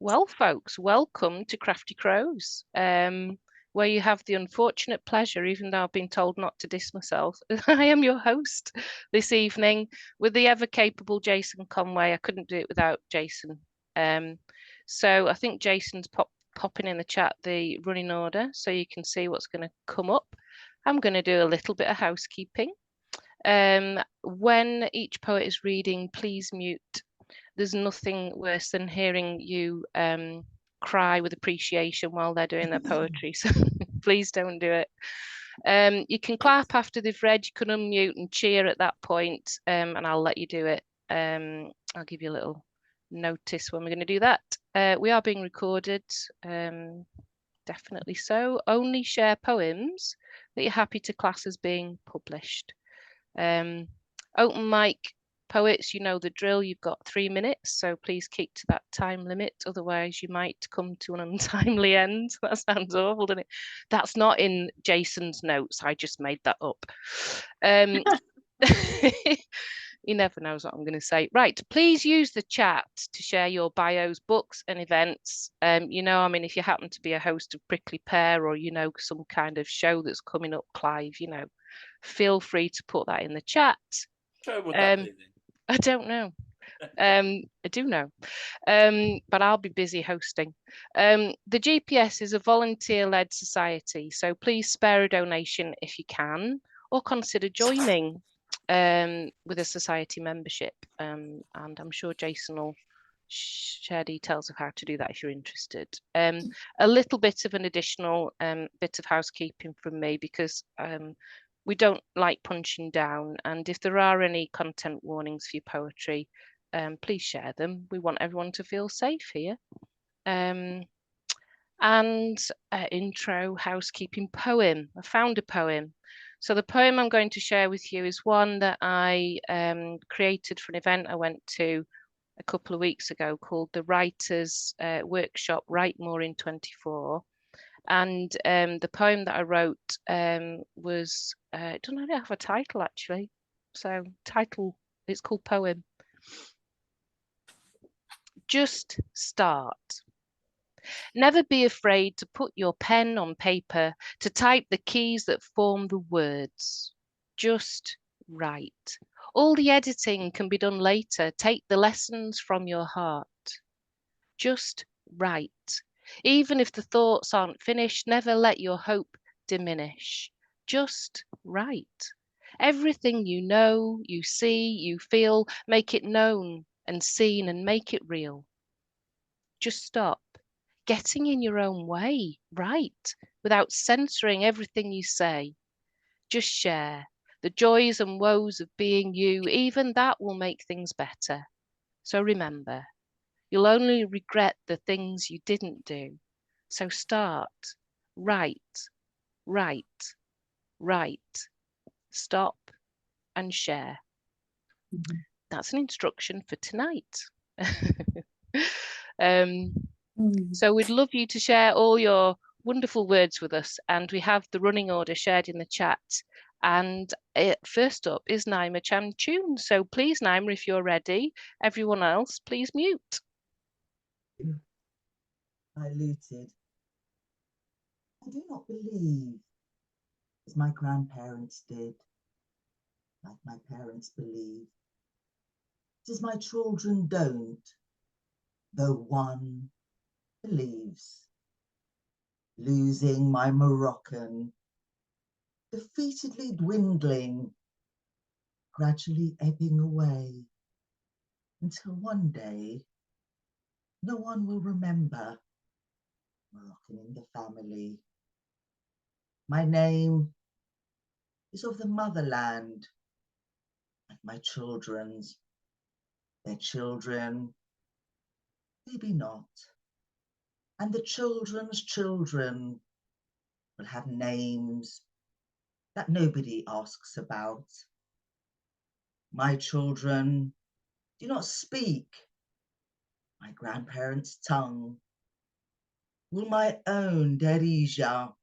Well, folks, welcome to Crafty Crows, where you have the unfortunate pleasure, even though I've been told not to diss myself, I am your host this evening with the ever-capable Jason Conway. I couldn't do it without Jason. So I think Jason's popping in the chat the running order so you can see what's going to come up. I'm going to do a little bit of housekeeping. When each poet is reading, please mute. There's nothing worse than hearing you cry with appreciation while they're doing their poetry. So please don't do it. You can clap after they've read. You can unmute and cheer at that point, and I'll let you do it. I'll give you a little notice when we're going to do that. We are being recorded, definitely so. Only share poems that you're happy to class as being published. Open mic poets, you know the drill. You've got 3 minutes, so please keep to that time limit. Otherwise, you might come to an untimely end. That sounds awful, doesn't it? That's not in Jason's notes. I just made that up. He never knows what I'm going to say. Right, please use the chat to share your bios, books and events. You know, I mean, if you happen to be a host of Prickly Pear or, you know, some kind of show that's coming up, Clive, you know, feel free to put that in the chat. Show would that be then? I don't know. I do know, but I'll be busy hosting. The GPS is a volunteer-led society, so please spare a donation if you can, or consider joining with a society membership. And I'm sure Jason will share details of how to do that if you're interested. A little bit of an additional bit of housekeeping from me, because we don't like punching down, and if there are any content warnings for your poetry, please share them. We want everyone to feel safe here. And intro housekeeping poem. I found a poem. So the poem I'm going to share with you is one that I created for an event I went to a couple of weeks ago called the Writers Workshop Write More in 24. And the poem that I wrote was, I don't know, I have a title actually. So it's called Poem. Just start. Never be afraid to put your pen on paper, to type the keys that form the words. Just write. All the editing can be done later. Take the lessons from your heart. Just write. Even if the thoughts aren't finished, never let your hope diminish. Just write. Everything you know, you see, you feel, make it known and seen and make it real. Just stop. Getting in your own way, write, without censoring everything you say. Just share the joys and woes of being you. Even that will make things better. So remember, you'll only regret the things you didn't do. So start, write, write, write, stop and share. Mm-hmm. That's an instruction for tonight. So we'd love you to share all your wonderful words with us, and we have the running order shared in the chat. And first up is Naima Chan-Chun. So please, Naima, if you're ready, everyone else, please mute. Diluted. I do not believe, as my grandparents did, like my parents believe. As my children don't, though one believes. Losing my Moroccan, defeatedly dwindling, gradually ebbing away, until one day no one will remember Moroccan in the family. My name is of the motherland, like my children's. Their children, maybe not. And the children's children will have names that nobody asks about. My children do not speak my grandparents' tongue. Will my own Derija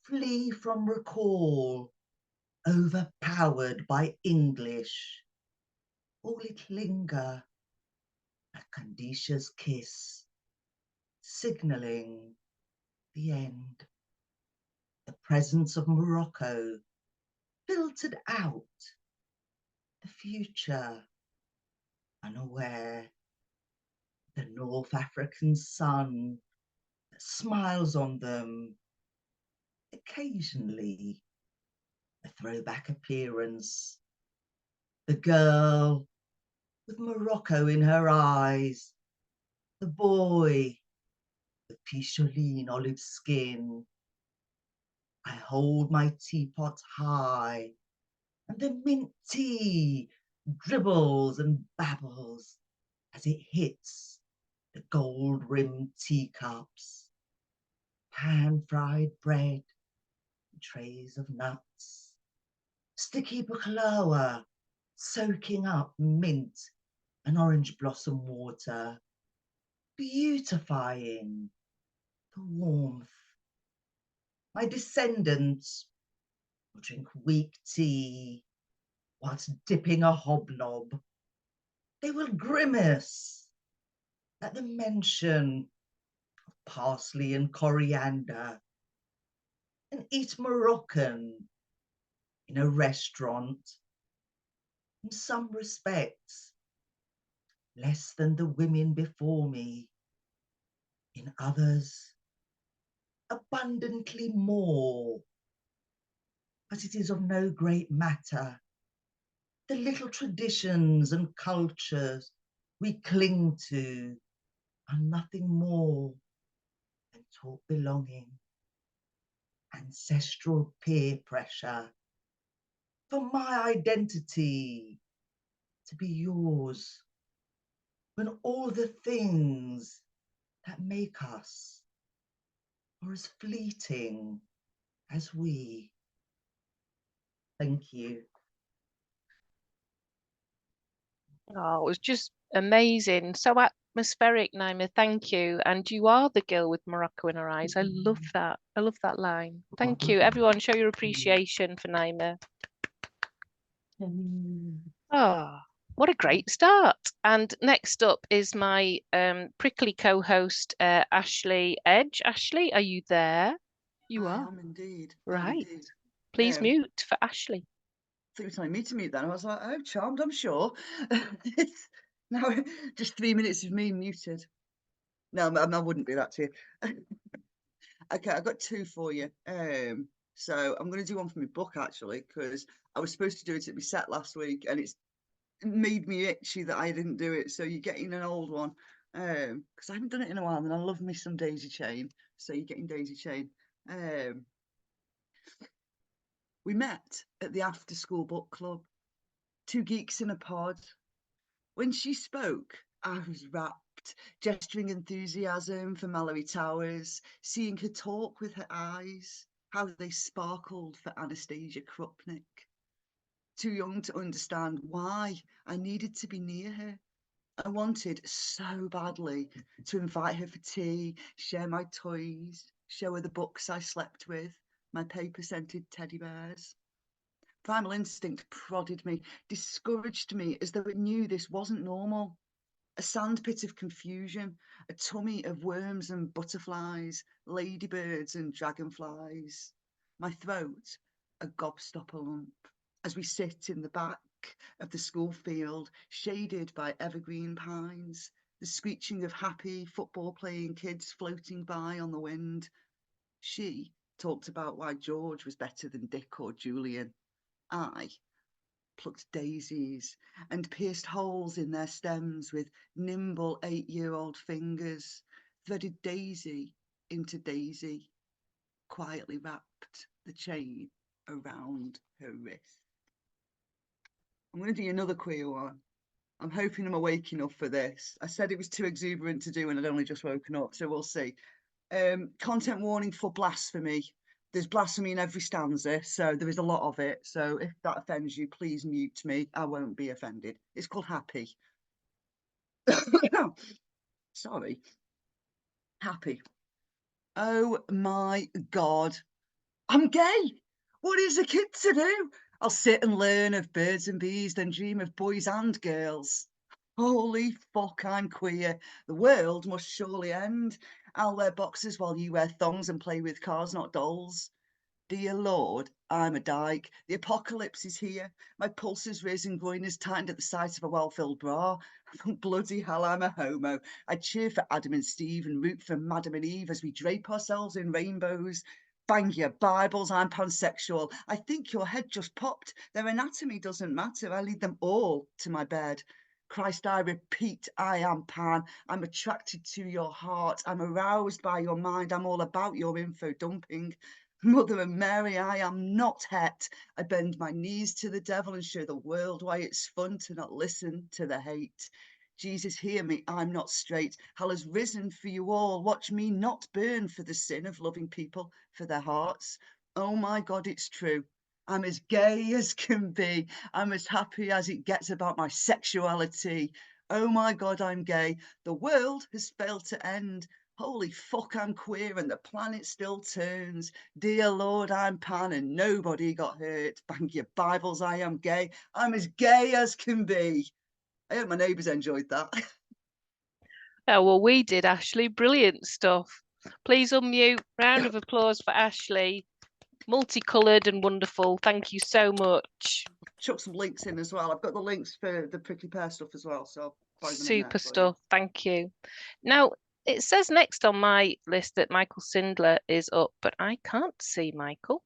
flee from recall, overpowered by English? Or will it linger like Kandisha's kiss signalling the end. The presence of Morocco filtered out the future, unaware. The North African sun that smiles on them, occasionally a throwback appearance. The girl with Morocco in her eyes, the boy with Picholine olive skin. I hold my teapot high, and the mint tea dribbles and babbles as it hits the gold-rimmed teacups. Pan-fried bread, trays of nuts, sticky baklava, soaking up mint and orange blossom water, beautifying the warmth. My descendants will drink weak tea whilst dipping a hobnob. They will grimace at the mention of parsley and coriander and eat Moroccan in a restaurant. In some respects, less than the women before me. In others, abundantly more. But it is of no great matter. The little traditions and cultures we cling to are nothing more than taught belonging, ancestral peer pressure, for my identity to be yours, when all the things that make us are as fleeting as we. Thank you. Oh, it was just amazing. So atmospheric, Naima. Thank you. And you are the girl with Morocco in her eyes. I love that. I love that line. Thank you. Everyone, show your appreciation for Naima. Oh, what a great start. And next up is my prickly co-host, Ashley Edge. Ashley, are you there? You I are. am indeed. Right. Indeed. Please mute for Ashley. I think you were telling me to mute then. I was like, oh, charmed, I'm sure. It's now just 3 minutes of me muted. No, I wouldn't do that to you. Okay, I've got two for you. So I'm going to do one from my book, actually, because I was supposed to do it at my set last week, and it's made me itchy that I didn't do it. So you're getting an old one, because I haven't done it in a while, and I love me some Daisy Chain. So you're getting Daisy Chain. We met at the after-school book club, two geeks in a pod. When she spoke, I was rapt, gesturing enthusiasm for Mallory Towers, seeing her talk with her eyes, how they sparkled for Anastasia Krupnik. Too young to understand why I needed to be near her. I wanted so badly to invite her for tea, share my toys, show her the books I slept with, my paper-scented teddy bears. Primal instinct prodded me, discouraged me as though it knew this wasn't normal. A sandpit of confusion, a tummy of worms and butterflies, ladybirds and dragonflies. My throat, a gobstopper lump, as we sit in the back of the school field, shaded by evergreen pines, the screeching of happy football-playing kids floating by on the wind. She talked about why George was better than Dick or Julian. I plucked daisies and pierced holes in their stems with nimble 8-year-old fingers, threaded daisy into daisy, quietly wrapped the chain around her wrist. I'm going to do another queer one. I'm hoping I'm awake enough for this. I said it was too exuberant to do and I'd only just woken up, so we'll see. Content warning for blasphemy. There's blasphemy in every stanza, so there is a lot of it. So if that offends you, please mute me. I won't be offended. It's called Happy. Sorry. Happy. Oh my God. I'm gay. What is a kid to do? I'll sit and learn of birds and bees, then dream of boys and girls. Holy fuck, I'm queer. The world must surely end. I'll wear boxers while you wear thongs and play with cars, not dolls. Dear Lord, I'm a dyke. The apocalypse is here. My pulse is risen, groin is tightened at the sight of a well-filled bra. Bloody hell, I'm a homo. I cheer for Adam and Steve and root for Madam and Eve as we drape ourselves in rainbows. Bang your Bibles, I'm pansexual. I think your head just popped. Their anatomy doesn't matter. I lead them all to my bed. Christ, I repeat, I am pan. I'm attracted to your heart. I'm aroused by your mind. I'm all about your info dumping. Mother of Mary, I am not het. I bend my knees to the devil and show the world why it's fun to not listen to the hate. Jesus, hear me, I'm not straight. Hell has risen for you all. Watch me not burn for the sin of loving people for their hearts. Oh my God, it's true. I'm as gay as can be. I'm as happy as it gets about my sexuality. Oh my God, I'm gay. The world has failed to end. Holy fuck, I'm queer and the planet still turns. Dear Lord, I'm pan and nobody got hurt. Bang your Bibles, I am gay. I'm as gay as can be. I hope my neighbours enjoyed that. Oh, well, we did, Ashley. Brilliant stuff. Please unmute. Round of applause for Ashley. Multicoloured and wonderful. Thank you so much. Chuck some links in as well. I've got the links for the prickly pear stuff as well. So Super stuff. Thank you. Now, it says next on my list that Michael Sindler is up, but I can't see Michael.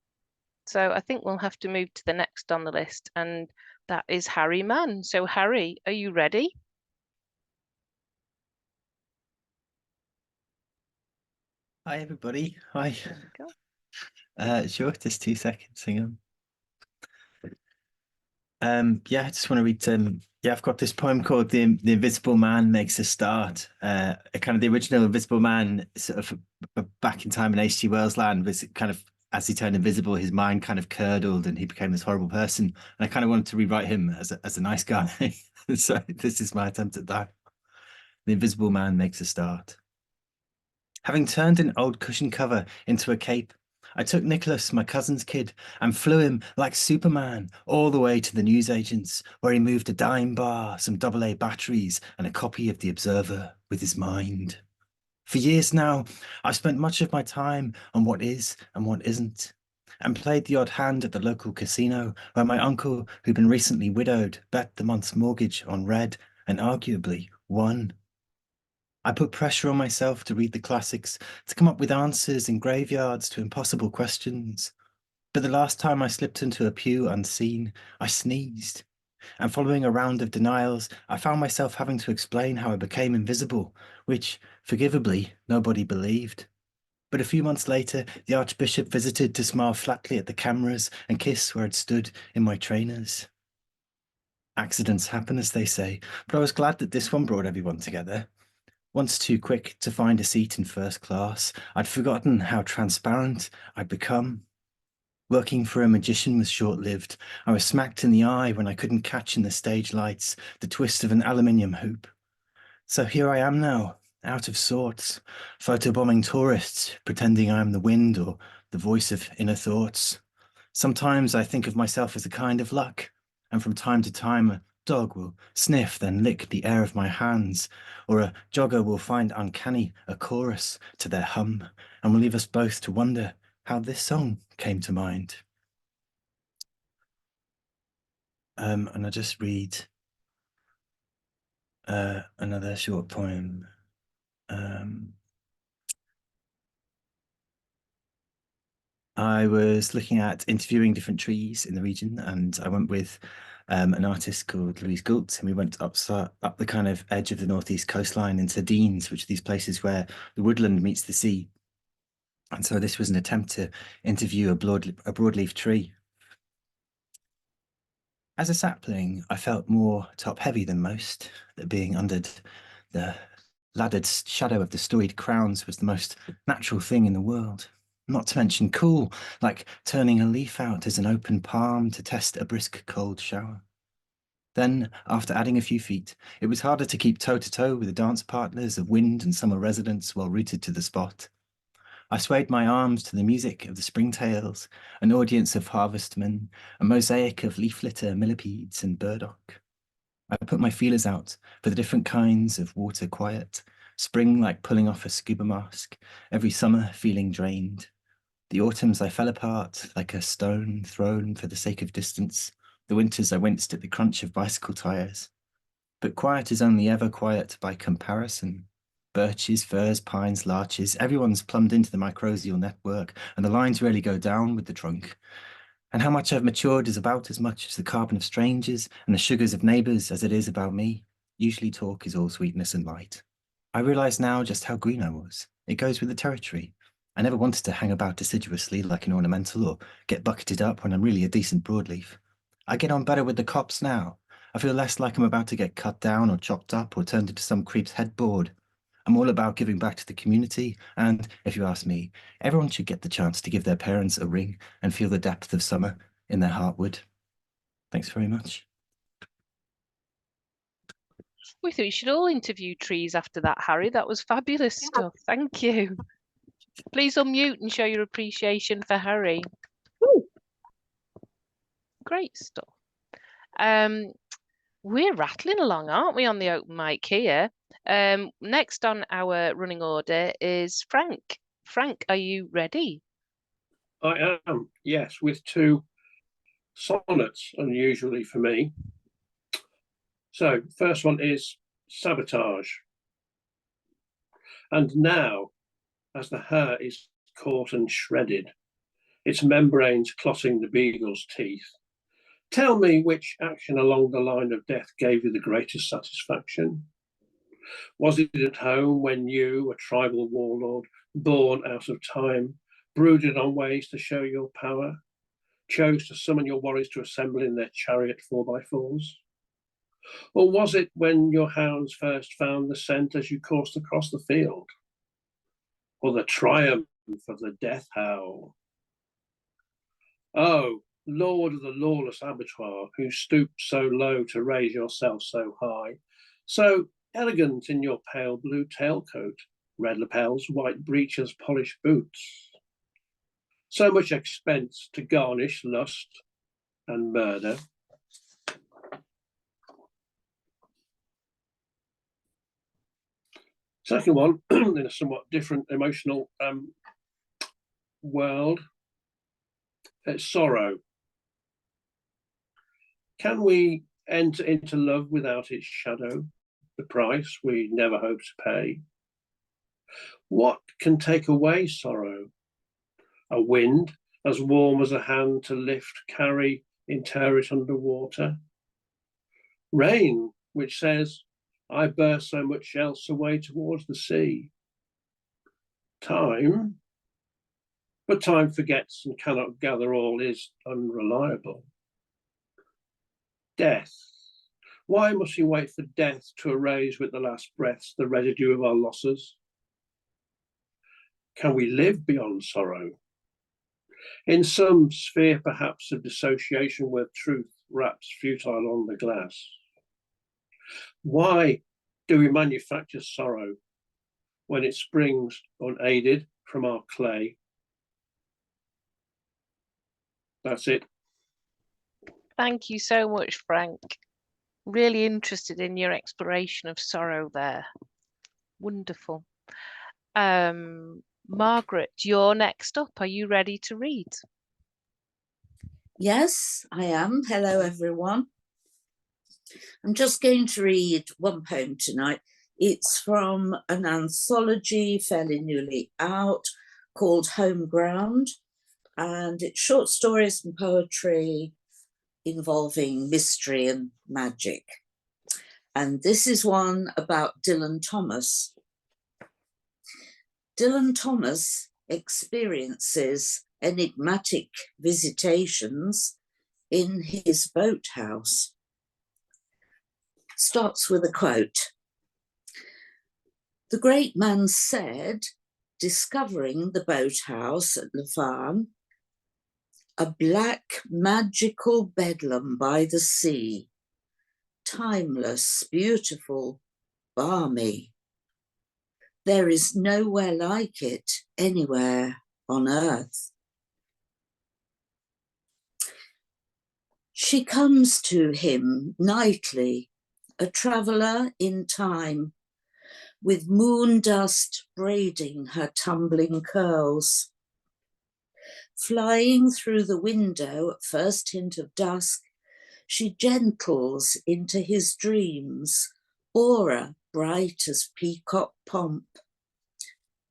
So I think we'll have to move to the next on the list, and that is Harry Mann. So Harry, are you ready? Hi everybody. Hi. There we go. Sure, just 2 seconds. Hang on. Yeah, I just want to read. Yeah, I've got this poem called "The Invisible Man Makes a Start." Kind of the original Invisible Man, sort of back in time in H.G. Wells' land, was kind of as he turned invisible, his mind kind of curdled, and he became this horrible person. And I kind of wanted to rewrite him as a nice guy. So this is my attempt at that. The Invisible Man Makes a Start. Having turned an old cushion cover into a cape, I took Nicholas, my cousin's kid, and flew him like Superman all the way to the newsagents, where he moved a dime bar, some AA batteries, and a copy of The Observer with his mind. For years now, I've spent much of my time on what is and what isn't, and played the odd hand at the local casino, where my uncle, who'd been recently widowed, bet the month's mortgage on red and arguably won. I put pressure on myself to read the classics, to come up with answers in graveyards to impossible questions. But the last time I slipped into a pew unseen, I sneezed. And following a round of denials, I found myself having to explain how I became invisible, which, forgivably, nobody believed. But a few months later, the Archbishop visited to smile flatly at the cameras and kiss where I'd stood in my trainers. Accidents happen, as they say, but I was glad that this one brought everyone together. Once too quick to find a seat in first class, I'd forgotten how transparent I'd become. Working for a magician was short-lived. I was smacked in the eye when I couldn't catch in the stage lights the twist of an aluminium hoop. So here I am now, out of sorts, photobombing tourists, pretending I'm the wind or the voice of inner thoughts. Sometimes I think of myself as a kind of luck, and from time to time a dog will sniff, then lick the air of my hands, or a jogger will find uncanny a chorus to their hum, and will leave us both to wonder how this song came to mind. And I'll just read another short poem. I was looking at interviewing different trees in the region, and I went with an artist called Louise Goult, and we went up the kind of edge of the northeast coastline into Deans, which are these places where the woodland meets the sea. And so this was an attempt to interview a broadleaf tree. As a sapling, I felt more top-heavy than most, that being under the laddered shadow of the storied crowns was the most natural thing in the world. Not to mention cool, like turning a leaf out as an open palm to test a brisk cold shower. Then, after adding a few feet, it was harder to keep toe-to-toe with the dance partners of wind and summer residents well rooted to the spot. I swayed my arms to the music of the springtails, an audience of harvestmen, a mosaic of leaf litter, millipedes, and burdock. I put my feelers out for the different kinds of water quiet, Spring like pulling off a scuba mask, every summer feeling drained. The autumns I fell apart like a stone thrown for the sake of distance. The winters I winced at the crunch of bicycle tires. But quiet is only ever quiet by comparison. Birches, firs, pines, larches, everyone's plumbed into the mycorrhizal network, and the lines rarely go down with the trunk. And how much I've matured is about as much as the carbon of strangers and the sugars of neighbours as it is about me. Usually talk is all sweetness and light. I realise now just how green I was. It goes with the territory. I never wanted to hang about deciduously like an ornamental or get bucketed up when I'm really a decent broadleaf. I get on better with the copse now. I feel less like I'm about to get cut down or chopped up or turned into some creep's headboard. I'm all about giving back to the community, and, if you ask me, everyone should get the chance to give their parents a ring and feel the depth of summer in their heartwood. Thanks very much. We thought you should all interview trees after that, Harry. That was fabulous stuff. Thank you. Please unmute and show your appreciation for Harry. Ooh. Great stuff. We're rattling along, aren't we, on the open mic here? Next on our running order is Frank. Frank, are you ready? I am, yes, with 2 sonnets, unusually for me. So, first one is Sabotage. And now, as the hair is caught and shredded, its membranes clotting the beagle's teeth, tell me which action along the line of death gave you the greatest satisfaction? Was it at home when you, a tribal warlord, born out of time, brooded on ways to show your power, chose to summon your warriors to assemble in their chariot 4x4s? Or was it when your hounds first found the scent as you coursed across the field? Or the triumph of the death howl? Oh, Lord of the lawless abattoir, who stooped so low to raise yourself so high, so elegant in your pale blue tailcoat, red lapels, white breeches, polished boots. So much expense to garnish lust and murder. Second one, in a somewhat different emotional world, it's sorrow. Can we enter into love without its shadow, the price we never hope to pay? What can take away sorrow? A wind as warm as a hand to lift, carry, inter it underwater? Rain, which says, I bear so much else away towards the sea. Time, but time forgets and cannot gather all, is unreliable. Death, why must we wait for death to erase with the last breaths the residue of our losses? Can we live beyond sorrow? In some sphere perhaps of dissociation where truth wraps futile on the glass. Why do we manufacture sorrow when it springs unaided from our clay? That's it. Thank you so much, Frank. Really interested in your exploration of sorrow there. Wonderful. Margaret, you're next up. Are you ready to read? Yes, I am. Hello, everyone. I'm just going to read one poem tonight. It's from an anthology fairly newly out called Home Ground, and it's short stories and poetry involving mystery and magic. And this is one about Dylan Thomas. Dylan Thomas experiences enigmatic visitations in his boathouse. Starts with a quote. The great man said, discovering the boathouse at Louvain, a black magical bedlam by the sea, timeless, beautiful, balmy. There is nowhere like it anywhere on earth. She comes to him nightly, a traveller in time, with moon dust braiding her tumbling curls. Flying through the window at first hint of dusk, she gentles into his dreams, aura bright as peacock pomp,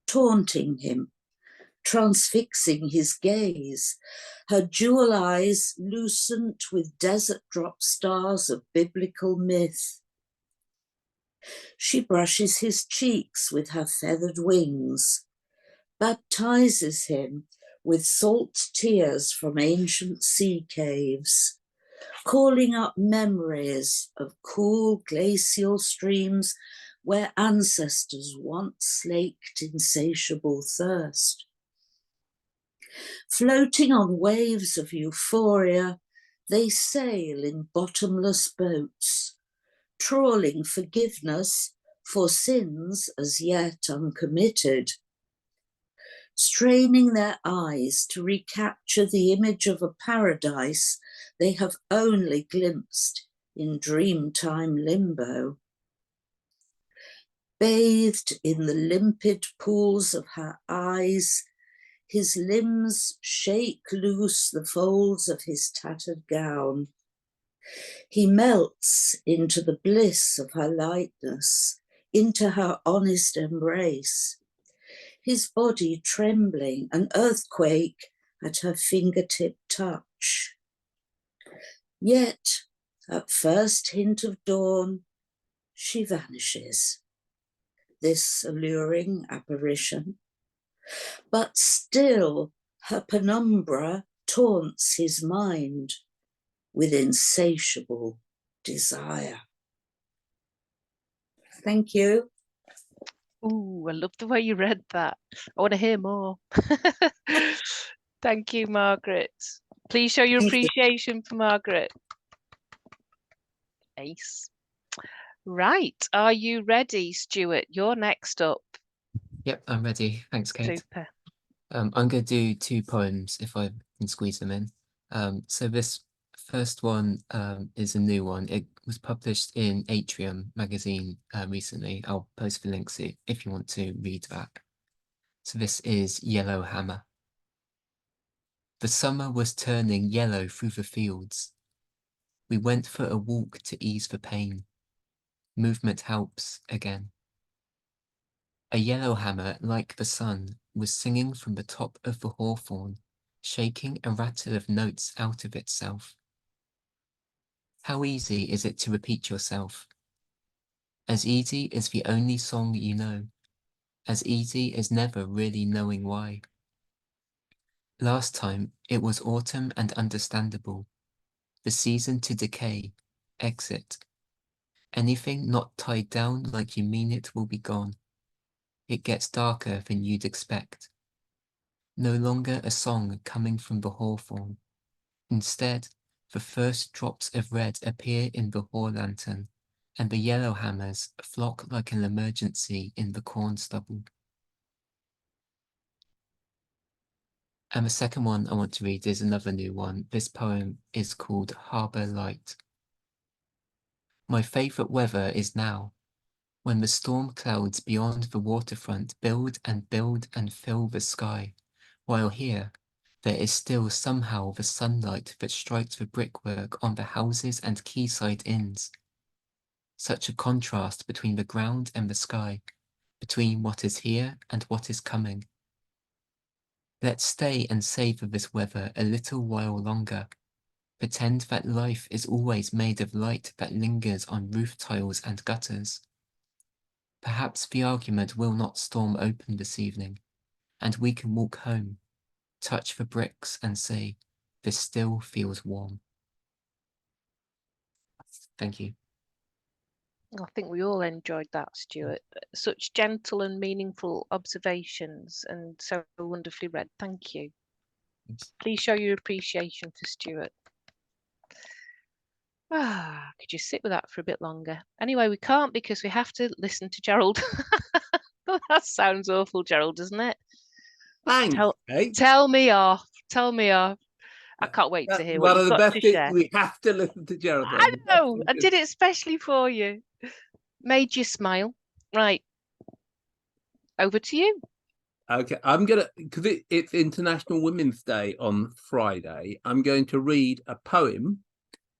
taunting him, transfixing his gaze, her jewel eyes lucent with desert drop stars of biblical myth. She brushes his cheeks with her feathered wings, baptizes him with salt tears from ancient sea caves, calling up memories of cool glacial streams where ancestors once slaked insatiable thirst. Floating on waves of euphoria, they sail in bottomless boats, trawling forgiveness for sins as yet uncommitted, straining their eyes to recapture the image of a paradise they have only glimpsed in dreamtime limbo. Bathed in the limpid pools of her eyes, his limbs shake loose the folds of his tattered gown. He melts into the bliss of her lightness, into her honest embrace, his body trembling, an earthquake at her fingertip touch. Yet, at first hint of dawn, she vanishes, this alluring apparition. But still her penumbra taunts his mind with insatiable desire. Thank you. Ooh, I love the way you read that. I want to hear more. Thank you, Margaret. Please show your Thank you. appreciation for Margaret. Ace. Right, are you ready, Stuart? You're next up. Yep, I'm ready. Thanks, Kate. Super. I'm going to do 2 poems if I can squeeze them in. So this first one is a new one. It was published in Atrium magazine recently. I'll post the links if you want to read that. So this is Yellow Hammer. The summer was turning yellow through the fields. We went for a walk to ease the pain. Movement helps again. A yellowhammer, like the sun, was singing from the top of the hawthorn, shaking a rattle of notes out of itself. How easy is it to repeat yourself? As easy as the only song you know, as easy as never really knowing why. Last time, it was autumn and understandable. The season to decay, exit. Anything not tied down like you mean it will be gone. It gets darker than you'd expect. No longer a song coming from the hawthorn. Instead, the first drops of red appear in the haw lantern, and the yellowhammers flock like an emergency in the corn stubble. And the second one I want to read is another new one. This poem is called Harbour Light. My favourite weather is now, when the storm clouds beyond the waterfront build and fill the sky, while here there is still somehow the sunlight that strikes the brickwork on the houses and quayside inns. Such a contrast between the ground and the sky, between what is here and what is coming. Let's stay and savour this weather a little while longer. Pretend that life is always made of light that lingers on roof tiles and gutters. Perhaps the argument will not storm open this evening, and we can walk home, touch the bricks and say, this still feels warm. Thank you. I think we all enjoyed that, Stuart. Such gentle and meaningful observations and so wonderfully read. Thank you. Thanks. Please show your appreciation for Stuart. Could you sit with that for a bit longer? Anyway, we can't because we have to listen to Gerald. That sounds awful, Gerald, doesn't it? Thanks, Kate. Tell me off. Tell me off. I can't wait to hear what One of you've the got best to share. we have to listen to Gerald. I know. I did it especially for you. Made you smile. Right. over to you. Okay, I'm gonna, because it's International Women's Day on Friday, I'm going to read a poem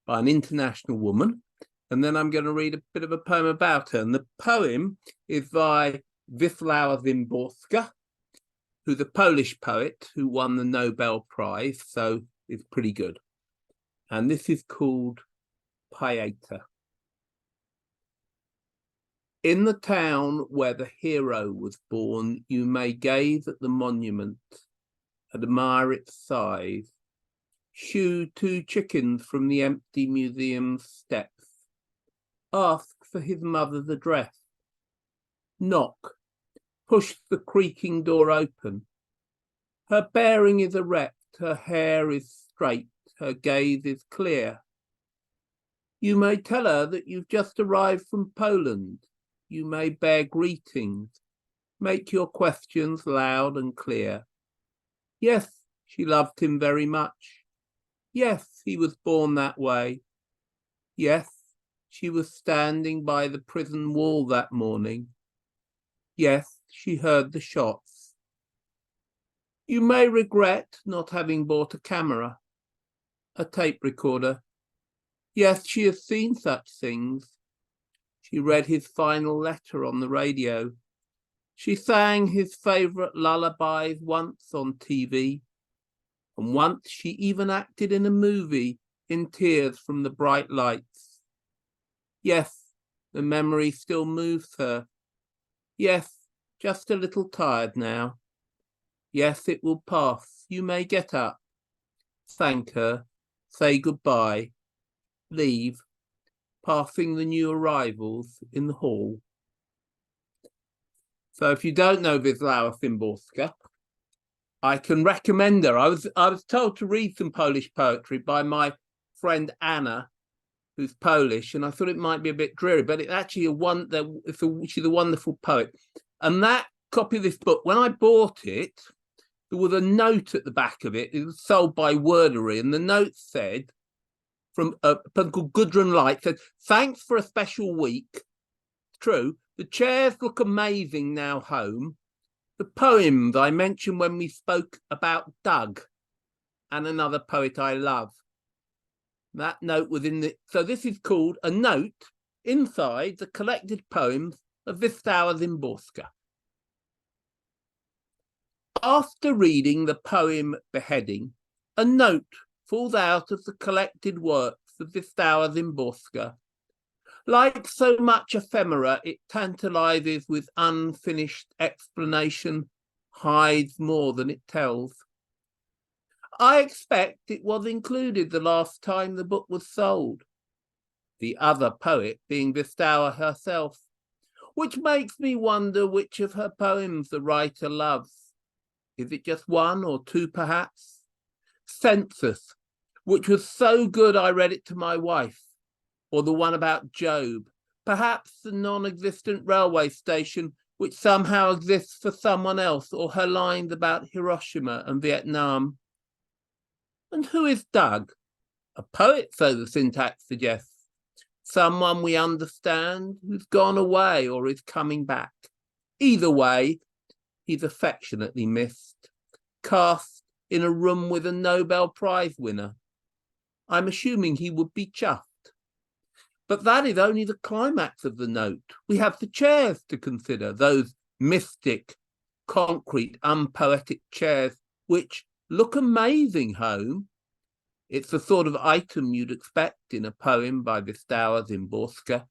by an international woman, and then I'm going to read a bit of a poem about her. And the poem is by Wisława Szymborska, who's a Polish poet who won the Nobel Prize, so it's pretty good. And this is called Pieta. In the town where the hero was born, you may gaze at the monument, admire its size, shoo 2 chickens from the empty museum's steps, ask for his mother's address, knock, push the creaking door open. Her bearing is erect, her hair is straight, her gaze is clear. You may tell her that you've just arrived from Poland. You may bear greetings, make your questions loud and clear. Yes, she loved him very much. Yes, he was born that way. Yes, she was standing by the prison wall that morning. Yes, she heard the shots. You may regret not having bought a camera, a tape recorder. Yes, she has seen such things. She read his final letter on the radio. She sang his favourite lullabies once on TV. And once she even acted in a movie in tears from the bright lights. Yes, the memory still moves her. Yes, just a little tired now. Yes, it will pass. You may get up. Thank her. Say goodbye. Leave. Passing the new arrivals in the hall. So if you don't know Wisława Szymborska, I can recommend her. I was told to read some Polish poetry by my friend Anna, who's Polish, and I thought it might be a bit dreary, but it's actually she's a wonderful poet. And that copy of this book, when I bought it, there was a note at the back of it. It was sold by Wordery, and the note said, from a person called Gudrun Light, said, "Thanks for a special week. True, the chairs look amazing now home. The poems I mentioned when we spoke about Doug and another poet I love." That note was in the... So this is called a note inside the collected poems of Wisława Szymborska. After reading the poem Beheading, a note falls out of the collected works of Wisława Szymborska. Like so much ephemera, it tantalizes with unfinished explanation, hides more than it tells. I expect it was included the last time the book was sold, the other poet being Wisława herself, which makes me wonder which of her poems the writer loves. Is it just one or two, perhaps? Census, which was so good I read it to my wife, or the one about Job, perhaps the non-existent railway station which somehow exists for someone else, or her lines about Hiroshima and Vietnam. And who is Doug? A poet, so the syntax suggests. Someone we understand who's gone away or is coming back. Either way, he's affectionately missed, cast in a room with a Nobel Prize winner. I'm assuming he would be chuffed. But that is only the climax of the note. We have the chairs to consider, those mystic, concrete, unpoetic chairs, which look amazing home. It's the sort of item you'd expect in a poem by Wisława Szymborska.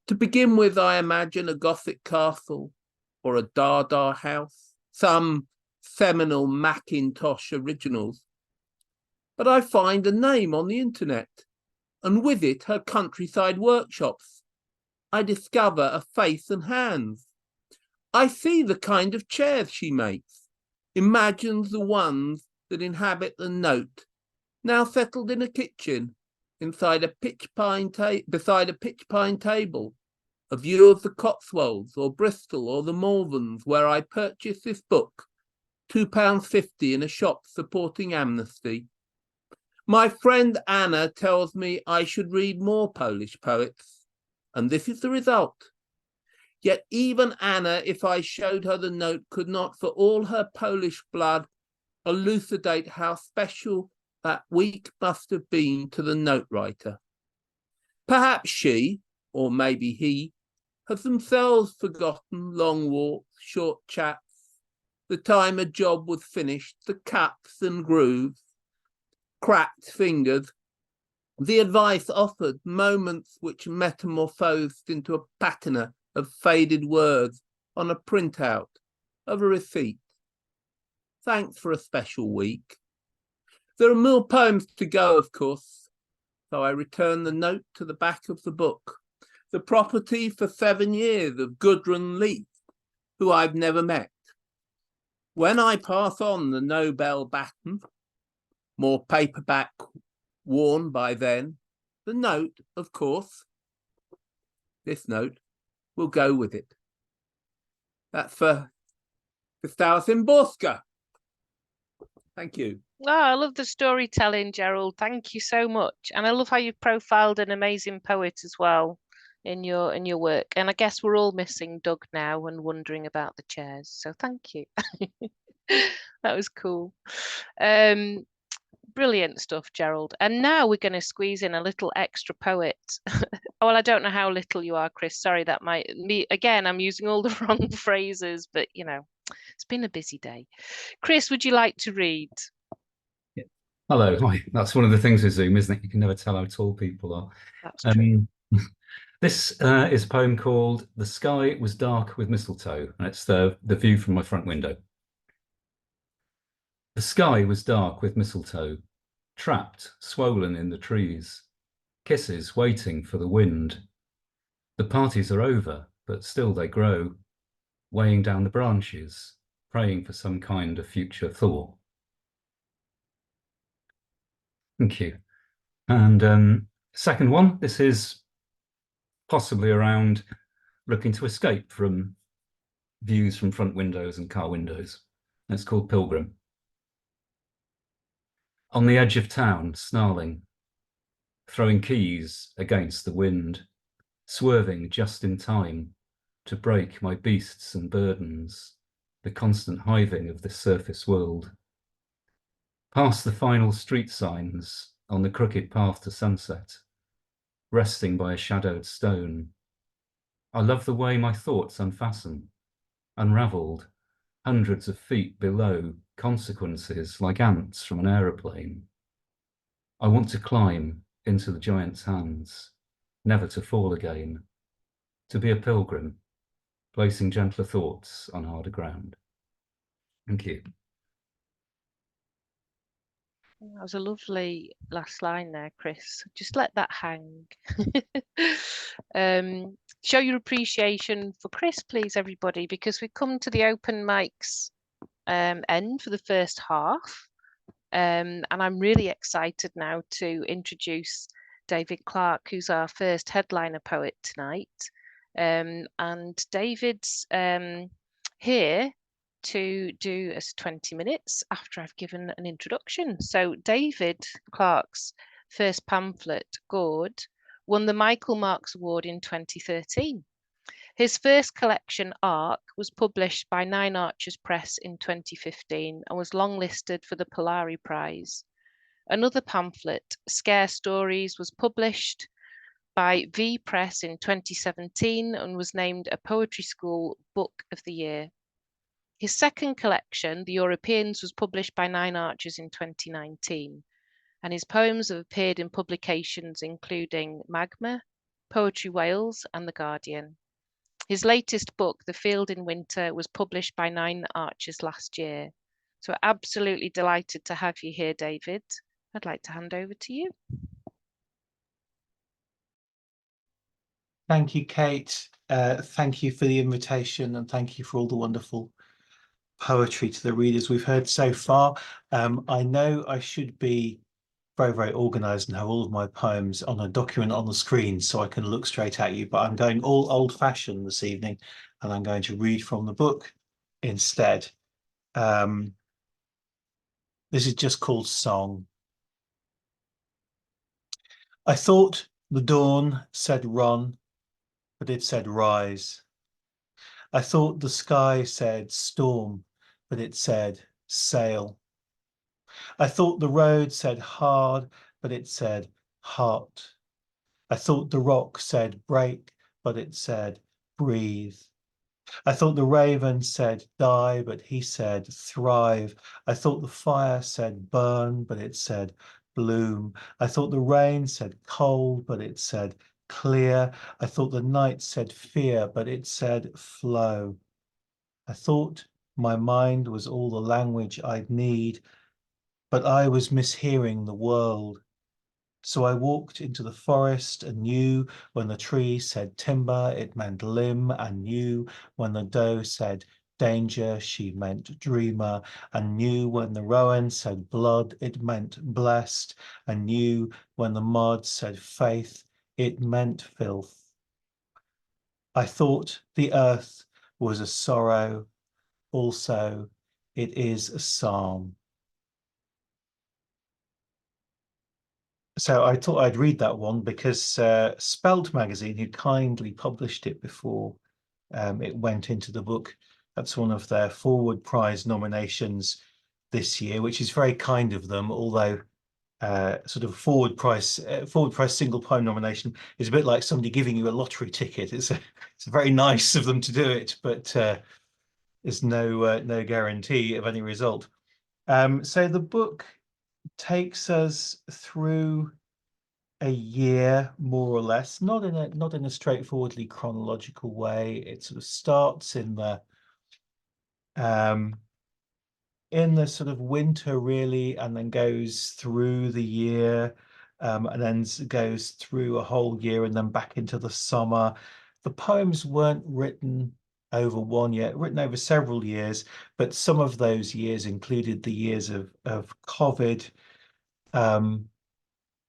To begin with, I imagine a Gothic castle or a Dada house, some seminal Macintosh originals. But I find a name on the internet, and with it her countryside workshops. I discover a face and hands. I see the kind of chairs she makes, imagines the ones that inhabit the note, now settled in a kitchen, beside a pitch pine table, a view of the Cotswolds or Bristol or the Malverns, where I purchased this book, £2.50 in a shop supporting Amnesty. My friend Anna tells me I should read more Polish poets, and this is the result. Yet even Anna, if I showed her the note, could not for all her Polish blood elucidate how special that week must have been to the note writer. Perhaps she, or maybe he, have themselves forgotten long walks, short chats, the time a job was finished, the cuts and grooves, cracked fingers, the advice offered, moments which metamorphosed into a patina of faded words on a printout of a receipt. Thanks for a special week. There are more poems to go, of course, so I return the note to the back of the book, the property for 7 years of Gudrun Leith, who I've never met. When I pass on the Nobel baton, more paperback worn by then, the note, of course, this note, will go with it. That's for Gloucestershire. Thank you. Oh, I love the storytelling, Gerald. Thank you so much. And I love how you've profiled an amazing poet as well in your work. And I guess we're all missing Doug now and wondering about the chairs. So thank you. That was cool. Brilliant stuff, Gerald. And now we're going to squeeze in a little extra poet. Well, I don't know how little you are, Chris. Sorry, that might me again. I'm using all the wrong phrases, but you know, it's been a busy day. Chris, would you like to read? Hello, hi. That's one of the things with Zoom, isn't it? You can never tell how tall people are. That's true. This is a poem called "The Sky Was Dark with Mistletoe," and it's the view from my front window. The sky was dark with mistletoe, trapped, swollen in the trees, kisses waiting for the wind. The parties are over, but still they grow, weighing down the branches, praying for some kind of future thaw. Thank you. And second one, this is possibly around looking to escape from views from front windows and car windows. It's called Pilgrim. On the edge of town, snarling, throwing keys against the wind, swerving just in time to break my beasts and burdens, the constant hiving of this surface world. Past the final street signs on the crooked path to sunset, resting by a shadowed stone. I love the way my thoughts unfasten, unravelled, hundreds of feet below, consequences like ants from an aeroplane. I want to climb into the giant's hands, never to fall again, to be a pilgrim, placing gentler thoughts on harder ground. Thank you. That was a lovely last line there, Chris. Just let that hang. Show your appreciation for Chris, please, everybody, because we've come to the open mics end for the first half. And I'm really excited now to introduce David Clarke, who's our first headliner poet tonight. And David's here to do us 20 minutes after I've given an introduction. So David Clarke's first pamphlet, Gaud, won the Michael Marks Award in 2013. His first collection, Arc, was published by Nine Arches Press in 2015 and was longlisted for the Polari Prize. Another pamphlet, Scare Stories, was published by V Press in 2017 and was named a Poetry School Book of the Year. His second collection, The Europeans, was published by Nine Arches in 2019, and his poems have appeared in publications including Magma, Poetry Wales, and The Guardian. His latest book, The Field in Winter, was published by Nine Arches last year. So we're absolutely delighted to have you here, David. I'd like to hand over to you. Thank you, Kate. Thank you for the invitation and thank you for all the wonderful poetry to the readers we've heard so far. I know I should be very, very organised and have all of my poems on a document on the screen so I can look straight at you, but I'm going all old-fashioned this evening and I'm going to read from the book instead. This is just called Song. I thought the dawn said run, but it said rise. I thought the sky said storm, but it said sail. I thought the road said hard, but it said heart. I thought the rock said break, but it said breathe. I thought the raven said die, but he said thrive. I thought the fire said burn, but it said bloom. I thought the rain said cold, but it said clear. I thought the night said fear, but it said flow. I thought my mind was all the language I'd need, but I was mishearing the world. So I walked into the forest and knew when the tree said timber, it meant limb, and knew when the doe said danger, she meant dreamer, and knew when the rowan said blood, it meant blessed, and knew when the mud said faith, it meant filth. I thought the earth was a sorrow, also it is a psalm. So I thought I'd read that one because Spelt magazine, who kindly published it before it went into the book, that's one of their Forward Prize nominations this year, which is very kind of them, although sort of Forward Prize single poem nomination is a bit like somebody giving you a lottery ticket. It's very nice of them to do it, but there's no guarantee of any result. So the book takes us through a year, more or less, not in a straightforwardly chronological way. It sort of starts in the sort of winter, really, and then goes through the year, and then goes through a whole year and then back into the summer. The poems weren't written over one year, written over several years, but some of those years included the years of COVID,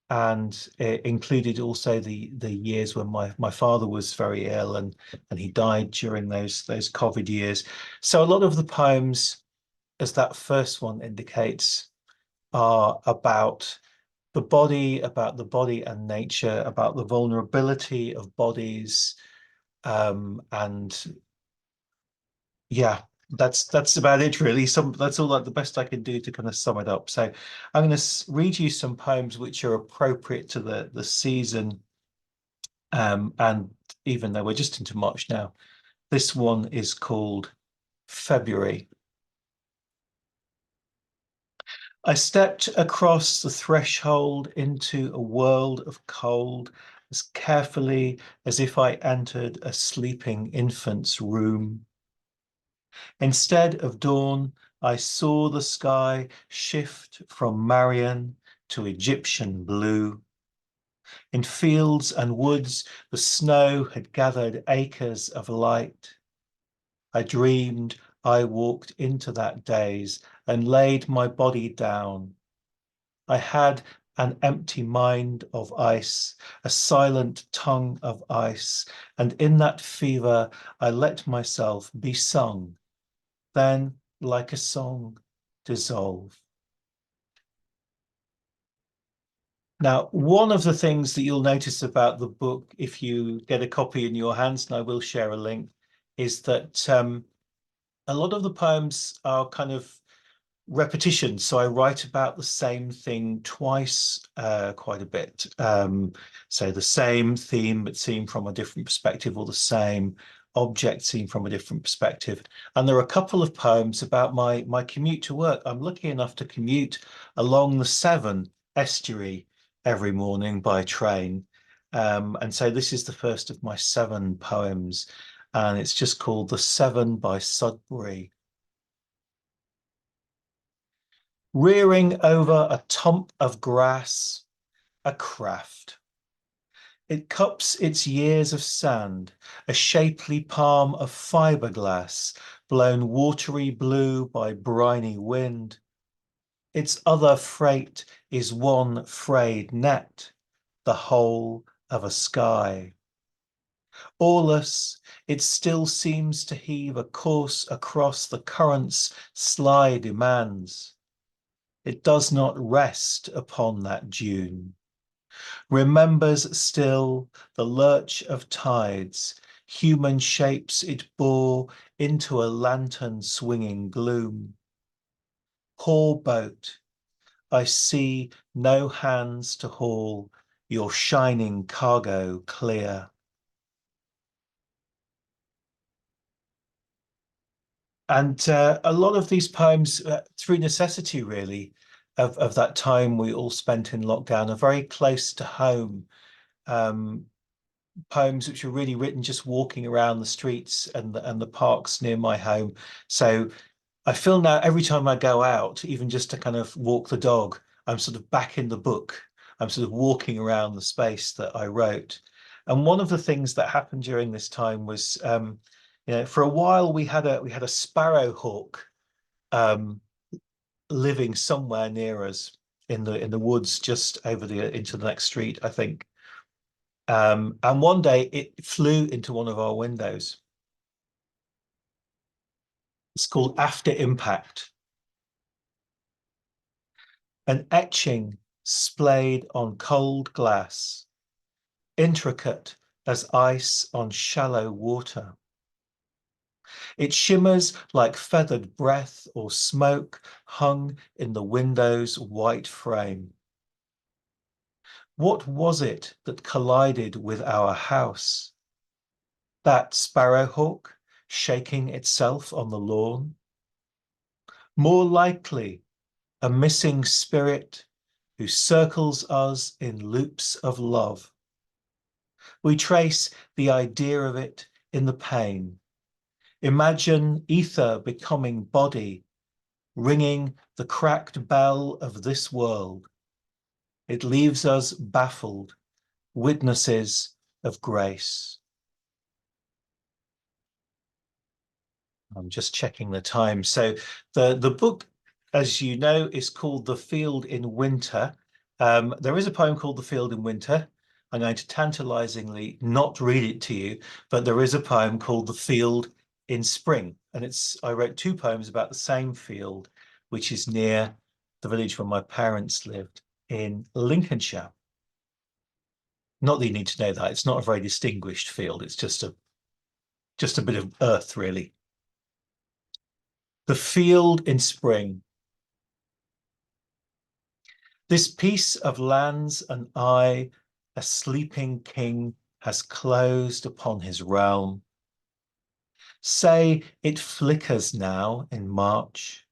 and it included also the years when my father was very ill and he died during those COVID years. So a lot of the poems, as that first one indicates, are about the body and nature, about the vulnerability of bodies, and yeah, that's about it, really. That's all, like, the best I can do to kind of sum it up. So I'm going to read you some poems which are appropriate to the season, and even though we're just into March now, this one is called February. I stepped across the threshold into a world of cold as carefully as if I entered a sleeping infant's room. Instead of dawn, I saw the sky shift from Marian to Egyptian blue. In fields and woods, the snow had gathered acres of light. I dreamed I walked into that daze and laid my body down. I had an empty mind of ice, a silent tongue of ice, and in that fever I let myself be sung, then, like a song, dissolve. Now, one of the things that you'll notice about the book, if you get a copy in your hands, and I will share a link, is that a lot of the poems are kind of repetitions. So I write about the same thing twice, quite a bit. So the same theme, but seen from a different perspective, or the same object seen from a different perspective. And there are a couple of poems about my commute to work. I'm lucky enough to commute along the Severn estuary every morning by train. And so this is the first of my 7 poems, and it's just called The Severn by Sudbury. Rearing over a tump of grass, a craft. It cups its years of sand, a shapely palm of fiberglass, blown watery blue by briny wind. Its other freight is one frayed net, the whole of a sky. Oarless, it still seems to heave a course across the current's sly demands. It does not rest upon that dune, remembers still the lurch of tides, human shapes it bore into a lantern swinging gloom. Poor boat, I see no hands to haul your shining cargo clear. And a lot of these poems, through necessity really, of that time we all spent in lockdown, are very close to home. Poems which are really written just walking around the streets and the parks near my home. So I feel now every time I go out, even just to kind of walk the dog, I'm sort of back in the book. I'm sort of walking around the space that I wrote. And one of the things that happened during this time was, you know, for a while we had a sparrowhawk living somewhere near us in the woods, just over into the next street, I think. And one day it flew into one of our windows. It's called After Impact. An etching splayed on cold glass, intricate as ice on shallow water. It shimmers like feathered breath or smoke hung in the window's white frame. What was it that collided with our house? That sparrowhawk shaking itself on the lawn? More likely, a missing spirit who circles us in loops of love. We trace the idea of it in the pain. Imagine ether becoming body, ringing the cracked bell of this world. It leaves us baffled, witnesses of grace. I'm just checking the time. So the book, as you know, is called The Field in Winter. There is a poem called The Field in Winter. I'm going to tantalizingly not read it to you, but there is a poem called The Field in Spring. And I wrote two poems about the same field, which is near the village where my parents lived in Lincolnshire. Not that you need to know that. It's not a very distinguished field. It's just a bit of earth, really. The Field in Spring. This piece of lands and eye, a sleeping king has closed upon his realm. Say it flickers now in March,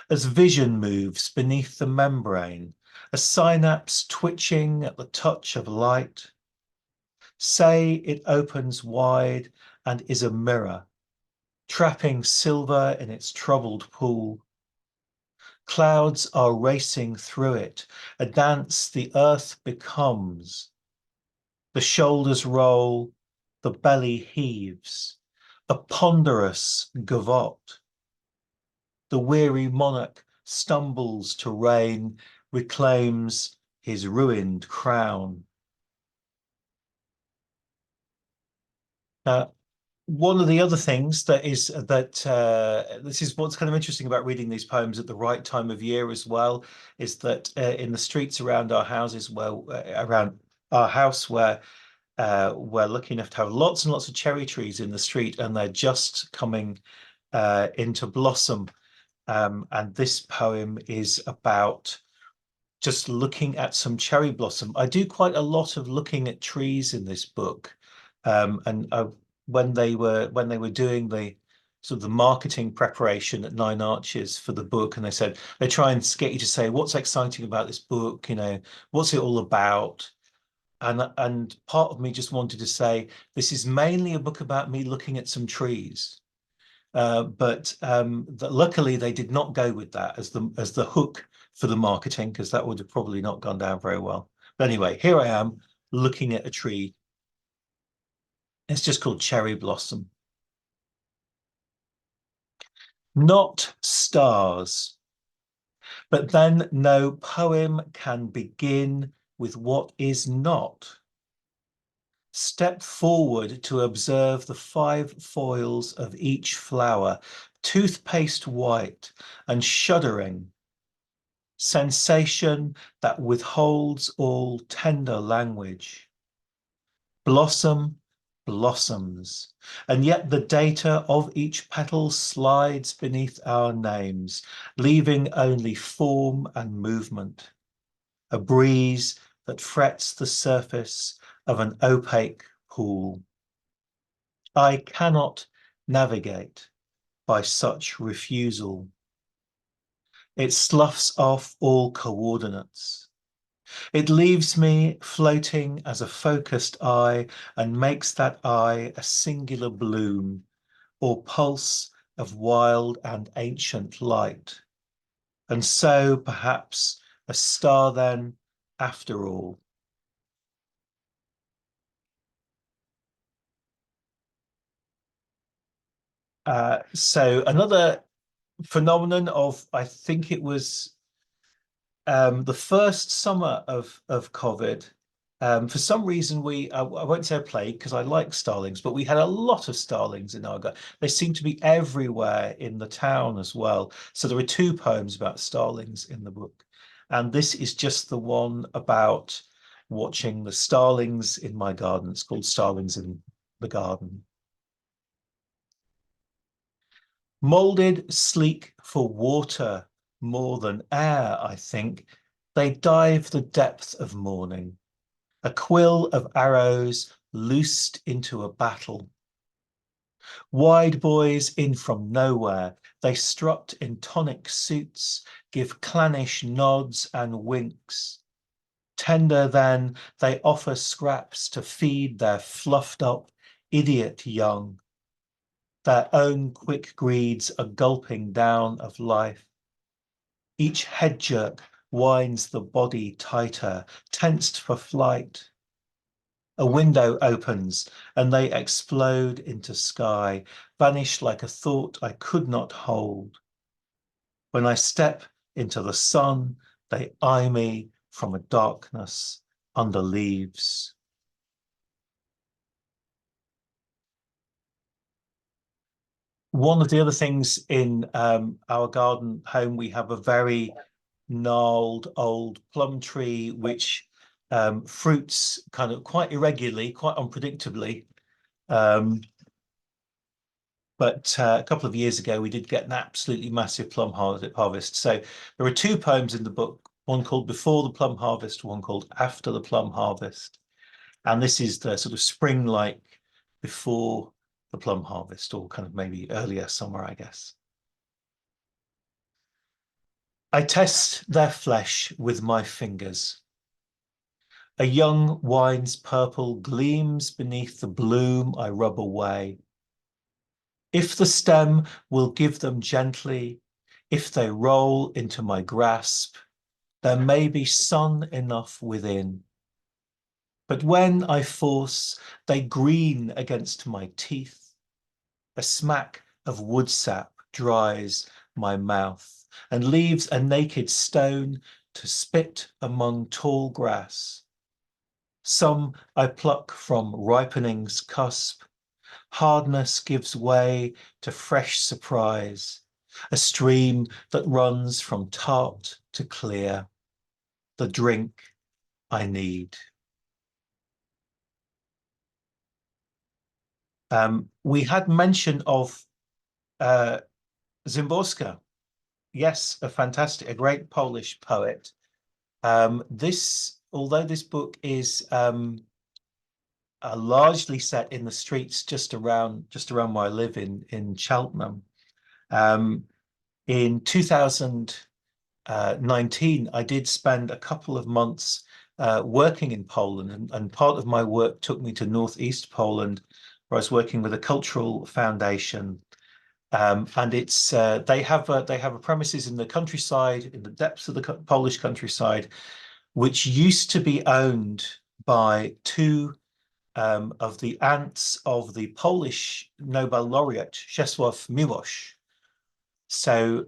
as vision moves beneath the membrane, a synapse twitching at the touch of light. Say it opens wide and is a mirror, trapping silver in its troubled pool. Clouds are racing through it, a dance the earth becomes. The shoulders roll, the belly heaves, a ponderous gavotte. The weary monarch stumbles to reign, reclaims his ruined crown. One of the other things that this is what's kind of interesting about reading these poems at the right time of year as well, is that in the streets around our houses, around our house, where we're lucky enough to have lots and lots of cherry trees in the street, and they're just coming into blossom. And this poem is about just looking at some cherry blossom. I do quite a lot of looking at trees in this book, and when they were doing the sort of the marketing preparation at Nine Arches for the book, and they try and get you to say what's exciting about this book, you know, what's it all about. And part of me just wanted to say this is mainly a book about me looking at some trees, but luckily they did not go with that as the hook for the marketing, because that would have probably not gone down very well. But anyway, here I am looking at a tree. It's just called Cherry Blossom. Not stars, but then no poem can begin with what is not. Step forward to observe the 5 foils of each flower, toothpaste white and shuddering. Sensation that withholds all tender language. Blossom blossoms, and yet the data of each petal slides beneath our names, leaving only form and movement, a breeze that frets the surface of an opaque pool. I cannot navigate by such refusal. It sloughs off all coordinates. It leaves me floating as a focused eye and makes that eye a singular bloom or pulse of wild and ancient light. And so perhaps a star then after all. So another phenomenon of, I think it was the first summer of COVID. For some reason, I won't say a plague because I like starlings, but we had a lot of starlings in our garden. They seem to be everywhere in the town as well. So there are two poems about starlings in the book. And this is just the one about watching the starlings in my garden. It's called Starlings in the Garden. Molded sleek for water more than air, I think, they dive the depth of morning, a quill of arrows loosed into a battle. Wide boys in from nowhere, they strut in tonic suits, give clannish nods and winks. Tender then, they offer scraps to feed their fluffed up idiot young. Their own quick greeds a gulping down of life. Each head jerk winds the body tighter, tensed for flight. A window opens and they explode into sky, vanish like a thought I could not hold. When I step into the sun, they eye me from a darkness under leaves. One of the other things in our garden home, we have a very gnarled old plum tree, which fruits kind of quite irregularly, quite unpredictably. But a couple of years ago, we did get an absolutely massive plum harvest. So there are two poems in the book, one called Before the Plum Harvest, one called After the Plum Harvest. And this is the sort of spring-like before the plum harvest, or kind of maybe earlier summer, I guess. I test their flesh with my fingers. A young wine's purple gleams beneath the bloom I rub away. If the stem will give them gently, if they roll into my grasp, there may be sun enough within. But when I force, they green against my teeth. A smack of wood sap dries my mouth and leaves a naked stone to spit among tall grass. Some I pluck from ripening's cusp. Hardness gives way to fresh surprise, a stream that runs from tart to clear, the drink I need. We had mention of Szymborska. Yes, a great Polish poet. Although this book is largely set in the streets just around where I live in Cheltenham. In 2019, I did spend a couple of months working in Poland, and part of my work took me to northeast Poland, where I was working with a cultural foundation. And it's they have a premises in the countryside, in the depths of the Polish countryside, which used to be owned by two of the aunts of the Polish Nobel laureate Czesław Miłosz. So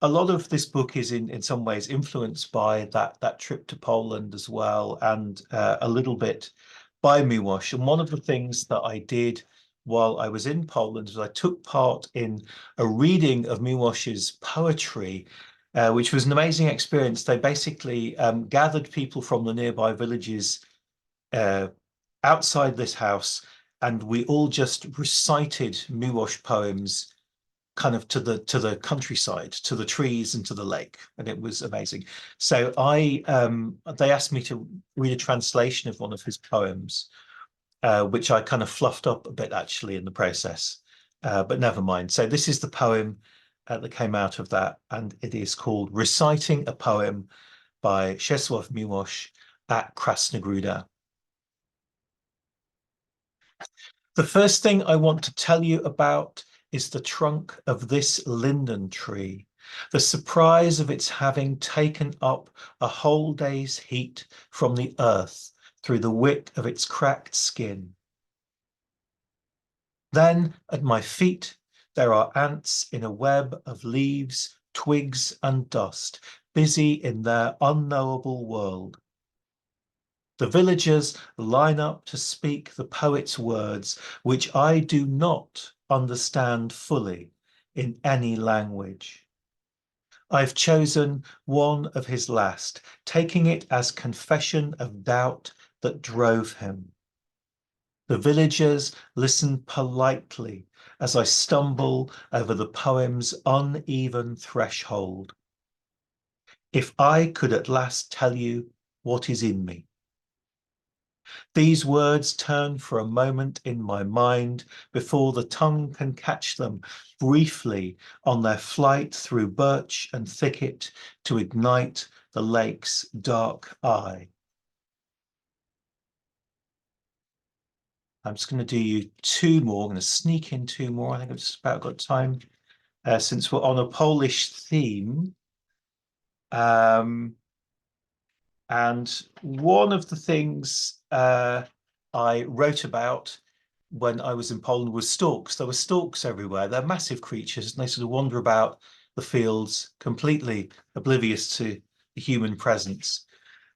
a lot of this book is in some ways influenced by that trip to Poland as well, and a little bit by Miłosz. And one of the things that I did while I was in Poland was I took part in a reading of Miłosz's poetry, which was an amazing experience. They basically gathered people from the nearby villages outside this house and we all just recited Miłosz poems kind of to the countryside, to the trees and to the lake, and it was amazing. So they asked me to read a translation of one of his poems, which I kind of fluffed up a bit actually in the process, but never mind. So this is the poem that came out of that, and it is called Reciting a Poem by Czesław Miłosz at Krasnogruda. The first thing I want to tell you about is the trunk of this linden tree, the surprise of its having taken up a whole day's heat from the earth through the wick of its cracked skin. Then at my feet there are ants in a web of leaves, twigs and dust, busy in their unknowable world. The villagers line up to speak the poet's words, which I do not understand fully in any language. I've chosen one of his last, taking it as confession of doubt that drove him. The villagers listen politely as I stumble over the poem's uneven threshold. If I could at last tell you what is in me. These words turn for a moment in my mind before the tongue can catch them briefly on their flight through birch and thicket to ignite the lake's dark eye. I'm just going to do you two more. I'm going to sneak in two more. I think I've just about got time since we're on a Polish theme. And one of the things I wrote about when I was in Poland was storks. There were storks everywhere. They're massive creatures, and they sort of wander about the fields completely oblivious to the human presence.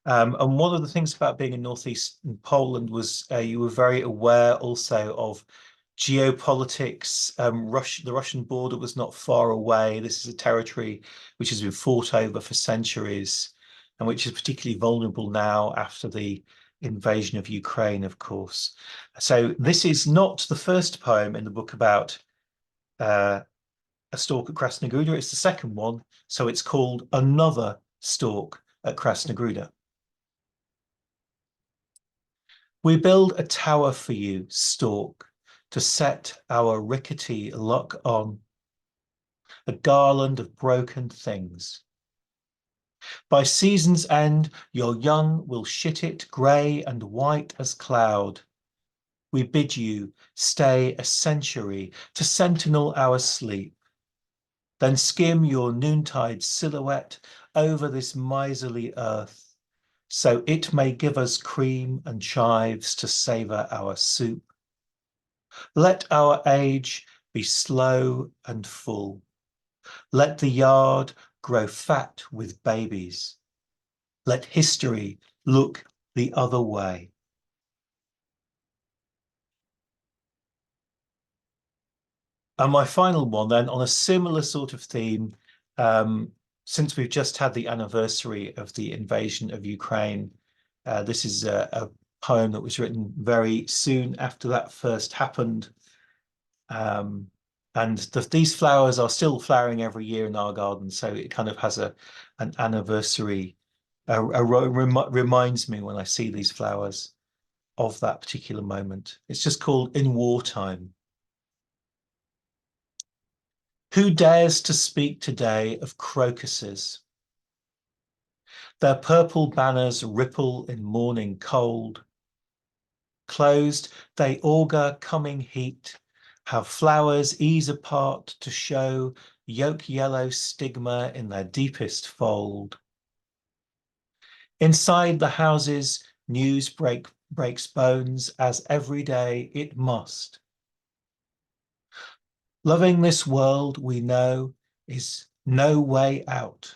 And one of the things about being in northeastern Poland was you were very aware also of geopolitics. The Russian border was not far away. This is a territory which has been fought over for centuries, and which is particularly vulnerable now after the invasion of Ukraine, of course. So this is not the first poem in the book about a stork at Krasnogruda. It's the second one, so it's called Another Stork at Krasnogruda. We build a tower for you, stork, to set our rickety luck on, a garland of broken things. By season's end, your young will shit it grey and white as cloud. We bid you stay a century to sentinel our sleep, then skim your noontide silhouette over this miserly earth, so it may give us cream and chives to savour our soup. Let our age be slow and full. Let the yard grow fat with babies. Let history look the other way. And my final one then, on a similar sort of theme, since we've just had the anniversary of the invasion of Ukraine, this is a poem that was written very soon after that first happened. And these flowers are still flowering every year in our garden, so it kind of has an anniversary, reminds me when I see these flowers of that particular moment. It's just called In Wartime. Who dares to speak today of crocuses? Their purple banners ripple in morning cold. Closed, they augur coming heat, how flowers ease apart to show yolk yellow stigma in their deepest fold. Inside the houses, news breaks bones as every day it must. Loving this world we know is no way out,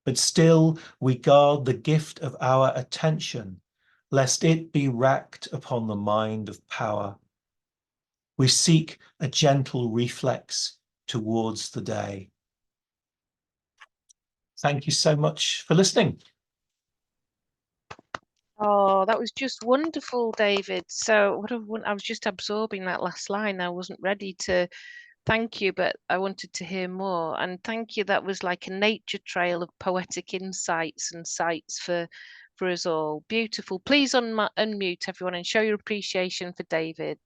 but still we guard the gift of our attention, lest it be racked upon the mind of power. We seek a gentle reflex towards the day. Thank you so much for listening. Oh, that was just wonderful, David. So I was just absorbing that last line. I wasn't ready to thank you, but I wanted to hear more. And thank you. That was like a nature trail of poetic insights and sights for us all. Beautiful. Please unmute everyone and show your appreciation for David.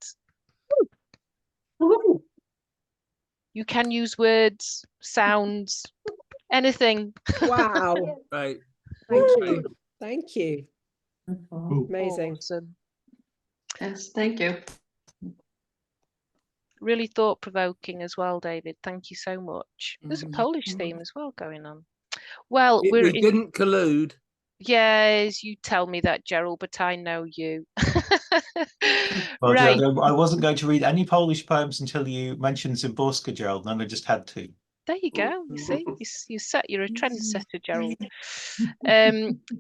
Woohoo. You can use words, sounds, anything. Wow. Right. Thank Right. you. Thank you. Amazing. Awesome. Yes, thank you. Really thought-provoking as well, David. Thank you so much. There's a Polish theme as well going on. Well, We didn't collude. Yes, you tell me that, Gerald, but I know you. Well, Right. Gerald, I wasn't going to read any Polish poems until you mentioned Zimborska, Gerald, and then I just had to. There you go. You see, you're a trendsetter, Gerald.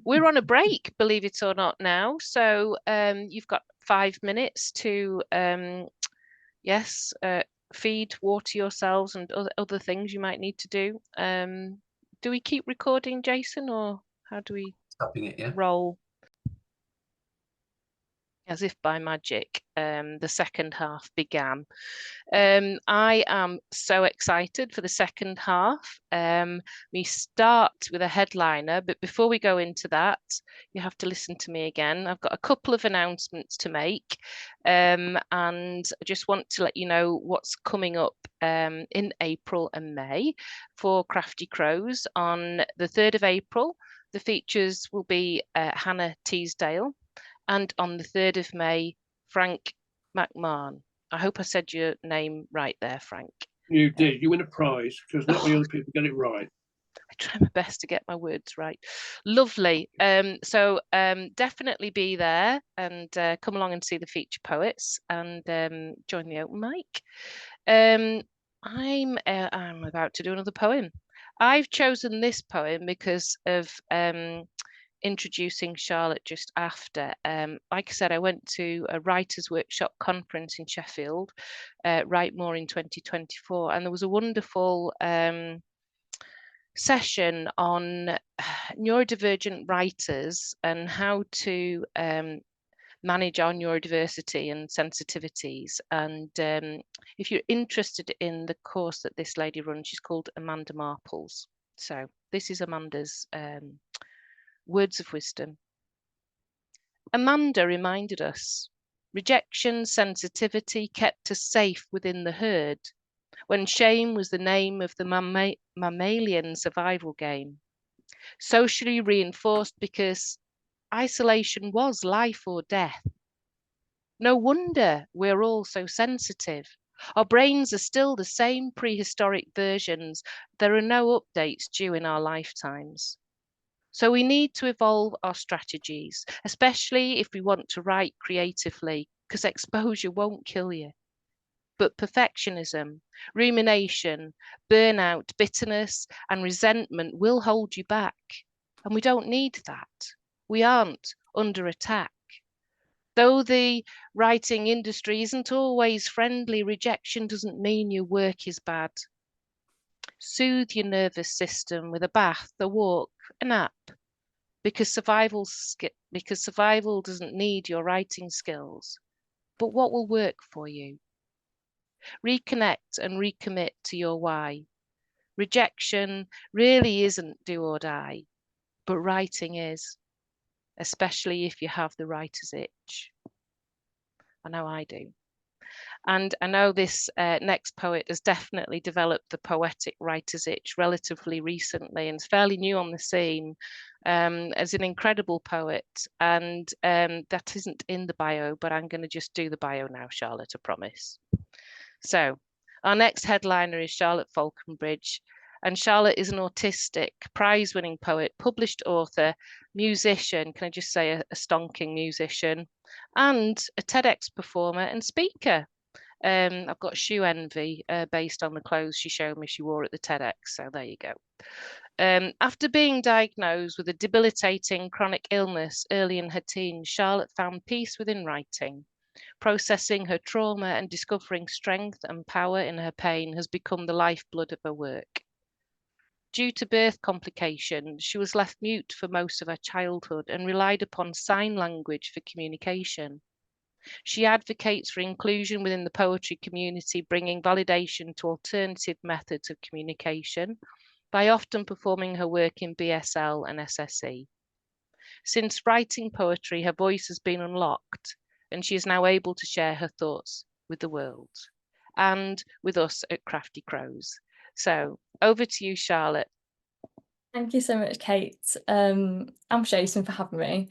We're on a break, believe it or not, now. So you've got 5 minutes to, feed, water yourselves, and other things you might need to do. Do we keep recording, Jason, or how do we Stopping it, yeah. roll? As if by magic, the second half began. I am so excited for the second half. We start with a headliner, but before we go into that, you have to listen to me again. I've got a couple of announcements to make, and I just want to let you know what's coming up in April and May for Crafty Crows. On the 3rd of April, the features will be Hannah Teasdale, and on the 3rd of May, Frank McMahon. I hope I said your name right there, Frank. You did. You win a prize because not many other people get it right. I try my best to get my words right. Lovely. So definitely be there and come along and see the feature poets and join the open mic. I'm about to do another poem. I've chosen this poem because of introducing Charlotte just after. Like I said, I went to a writers' workshop conference in Sheffield, Write More in 2024, and there was a wonderful session on neurodivergent writers and how to manage our neurodiversity and sensitivities. And if you're interested in the course that this lady runs, she's called Amanda Marples. So this is Amanda's words of wisdom. Amanda reminded us, rejection, sensitivity kept us safe within the herd, when shame was the name of the mammalian survival game. Socially reinforced because isolation was life or death. No wonder we're all so sensitive. Our brains are still the same prehistoric versions. There are no updates due in our lifetimes. So we need to evolve our strategies, especially if we want to write creatively, because exposure won't kill you. But perfectionism, rumination, burnout, bitterness, and resentment will hold you back. And we don't need that. We aren't under attack. Though the writing industry isn't always friendly, rejection doesn't mean your work is bad. Soothe your nervous system with a bath, a walk, a nap, because survival doesn't need your writing skills. But what will work for you? Reconnect and recommit to your why. Rejection really isn't do or die, but writing is, especially if you have the writer's itch. I know I do. And I know this next poet has definitely developed the poetic writer's itch relatively recently and is fairly new on the scene as an incredible poet. And that isn't in the bio, but I'm going to just do the bio now, Charlotte, I promise. So our next headliner is Charlotte Faulconbridge. And Charlotte is an autistic, prize-winning poet, published author, musician, can I just say a stonking musician, and a TEDx performer and speaker. I've got shoe envy based on the clothes she showed me she wore at the TEDx, so there you go. After being diagnosed with a debilitating chronic illness early in her teens, Charlotte found peace within writing. Processing her trauma and discovering strength and power in her pain has become the lifeblood of her work. Due to birth complications, she was left mute for most of her childhood and relied upon sign language for communication. She advocates for inclusion within the poetry community, bringing validation to alternative methods of communication by often performing her work in BSL and SSE. Since writing poetry, her voice has been unlocked, and she is now able to share her thoughts with the world and with us at Crafty Crows. So over to you, Charlotte. Thank you so much, Kate, and Jason for having me.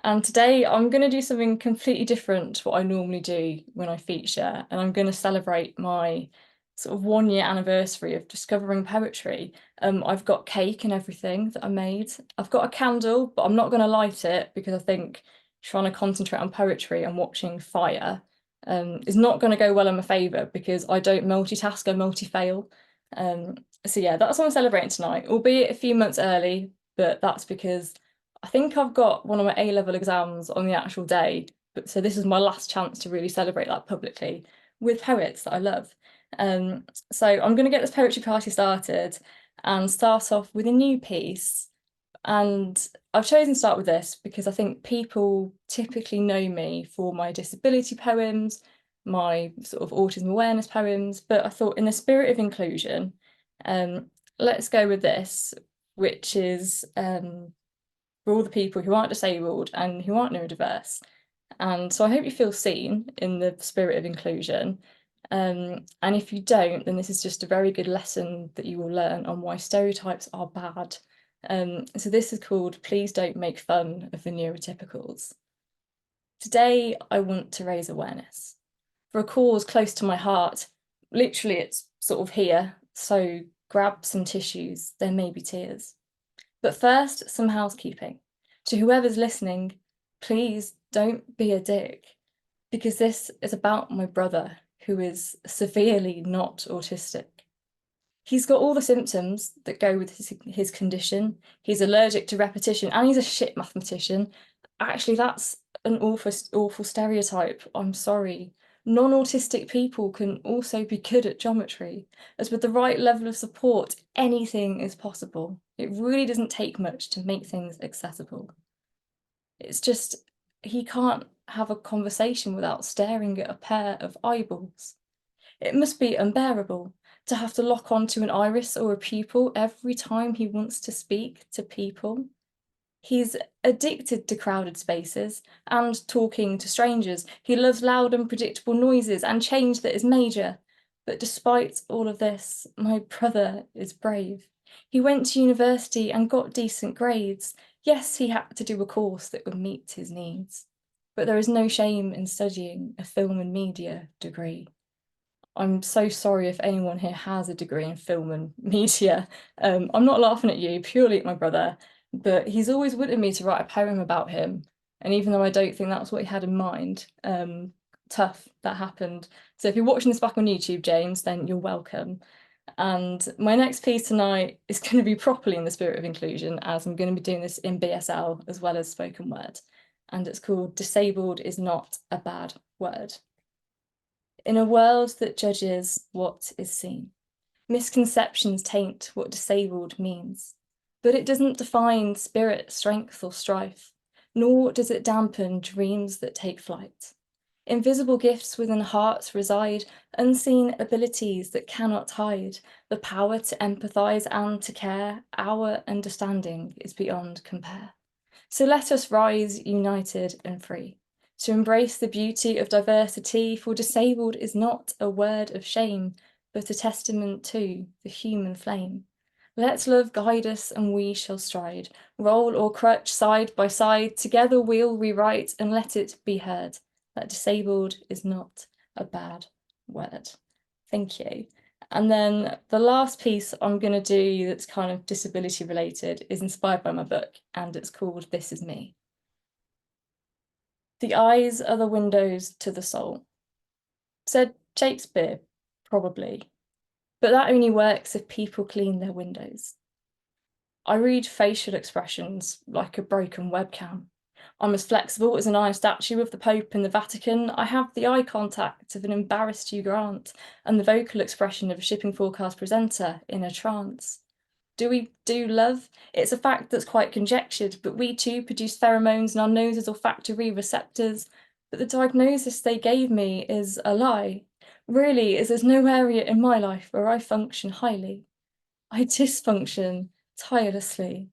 And today I'm going to do something completely different to what I normally do when I feature, and I'm going to celebrate my sort of 1 year anniversary of discovering poetry. I've got cake and everything that I made. I've got a candle, but I'm not going to light it because I think trying to concentrate on poetry and watching fire is not going to go well in my favour because I don't multitask, I multi-fail. So yeah, that's what I'm celebrating tonight, albeit a few months early, but that's because I think I've got one of my A-level exams on the actual day, but so this is my last chance to really celebrate that publicly with poets that I love. So I'm going to get this poetry party started and start off with a new piece. And I've chosen to start with this because I think people typically know me for my disability poems, my sort of autism awareness poems, but I thought in the spirit of inclusion, let's go with this, which is for all the people who aren't disabled and who aren't neurodiverse. And so I hope you feel seen in the spirit of inclusion. And if you don't, then this is just a very good lesson that you will learn on why stereotypes are bad. So this is called Please Don't Make Fun of the Neurotypicals. Today, I want to raise awareness for a cause close to my heart. Literally, it's sort of here, so grab some tissues, there may be tears. But first, some housekeeping. To whoever's listening, please don't be a dick, because this is about my brother, who is severely not autistic. He's got all the symptoms that go with his condition. He's allergic to repetition and he's a shit mathematician. Actually, that's an awful stereotype. I'm sorry. Non-autistic people can also be good at geometry, as with the right level of support, anything is possible. It really doesn't take much to make things accessible. It's just, he can't have a conversation without staring at a pair of eyeballs. It must be unbearable to have to lock onto an iris or a pupil every time he wants to speak to people. He's addicted to crowded spaces and talking to strangers. He loves loud and predictable noises and change that is major. But despite all of this, my brother is brave. He went to university and got decent grades. Yes, he had to do a course that would meet his needs. But there is no shame in studying a film and media degree. I'm so sorry if anyone here has a degree in film and media. I'm not laughing at you, purely at my brother, but he's always wanted me to write a poem about him. And even though I don't think that's what he had in mind, tough, that happened. So if you're watching this back on YouTube, James, then you're welcome. And my next piece tonight is going to be properly in the spirit of inclusion, as I'm going to be doing this in BSL as well as spoken word. And it's called Disabled is Not a Bad Word. In a world that judges what is seen, misconceptions taint what disabled means, but it doesn't define spirit, strength or strife, nor does it dampen dreams that take flight. Invisible gifts within hearts reside, unseen abilities that cannot hide, the power to empathise and to care, our understanding is beyond compare. So let us rise united and free, to embrace the beauty of diversity, for disabled is not a word of shame, but a testament to the human flame. Let love guide us and we shall stride, roll or crutch side by side, together we'll rewrite and let it be heard that disabled is not a bad word. Thank you. And then the last piece I'm going to do that's kind of disability related is inspired by my book, and it's called This Is Me. The eyes are the windows to the soul, said Shakespeare, probably, but that only works if people clean their windows. I read facial expressions like a broken webcam. I'm as flexible as an iron statue of the Pope in the Vatican. I have the eye contact of an embarrassed Hugh Grant and the vocal expression of a shipping forecast presenter in a trance. Do we do love? It's a fact that's quite conjectured, but we too produce pheromones in our noses' olfactory receptors. But the diagnosis they gave me is a lie. Really, is there's no area in my life where I function highly. I dysfunction tirelessly.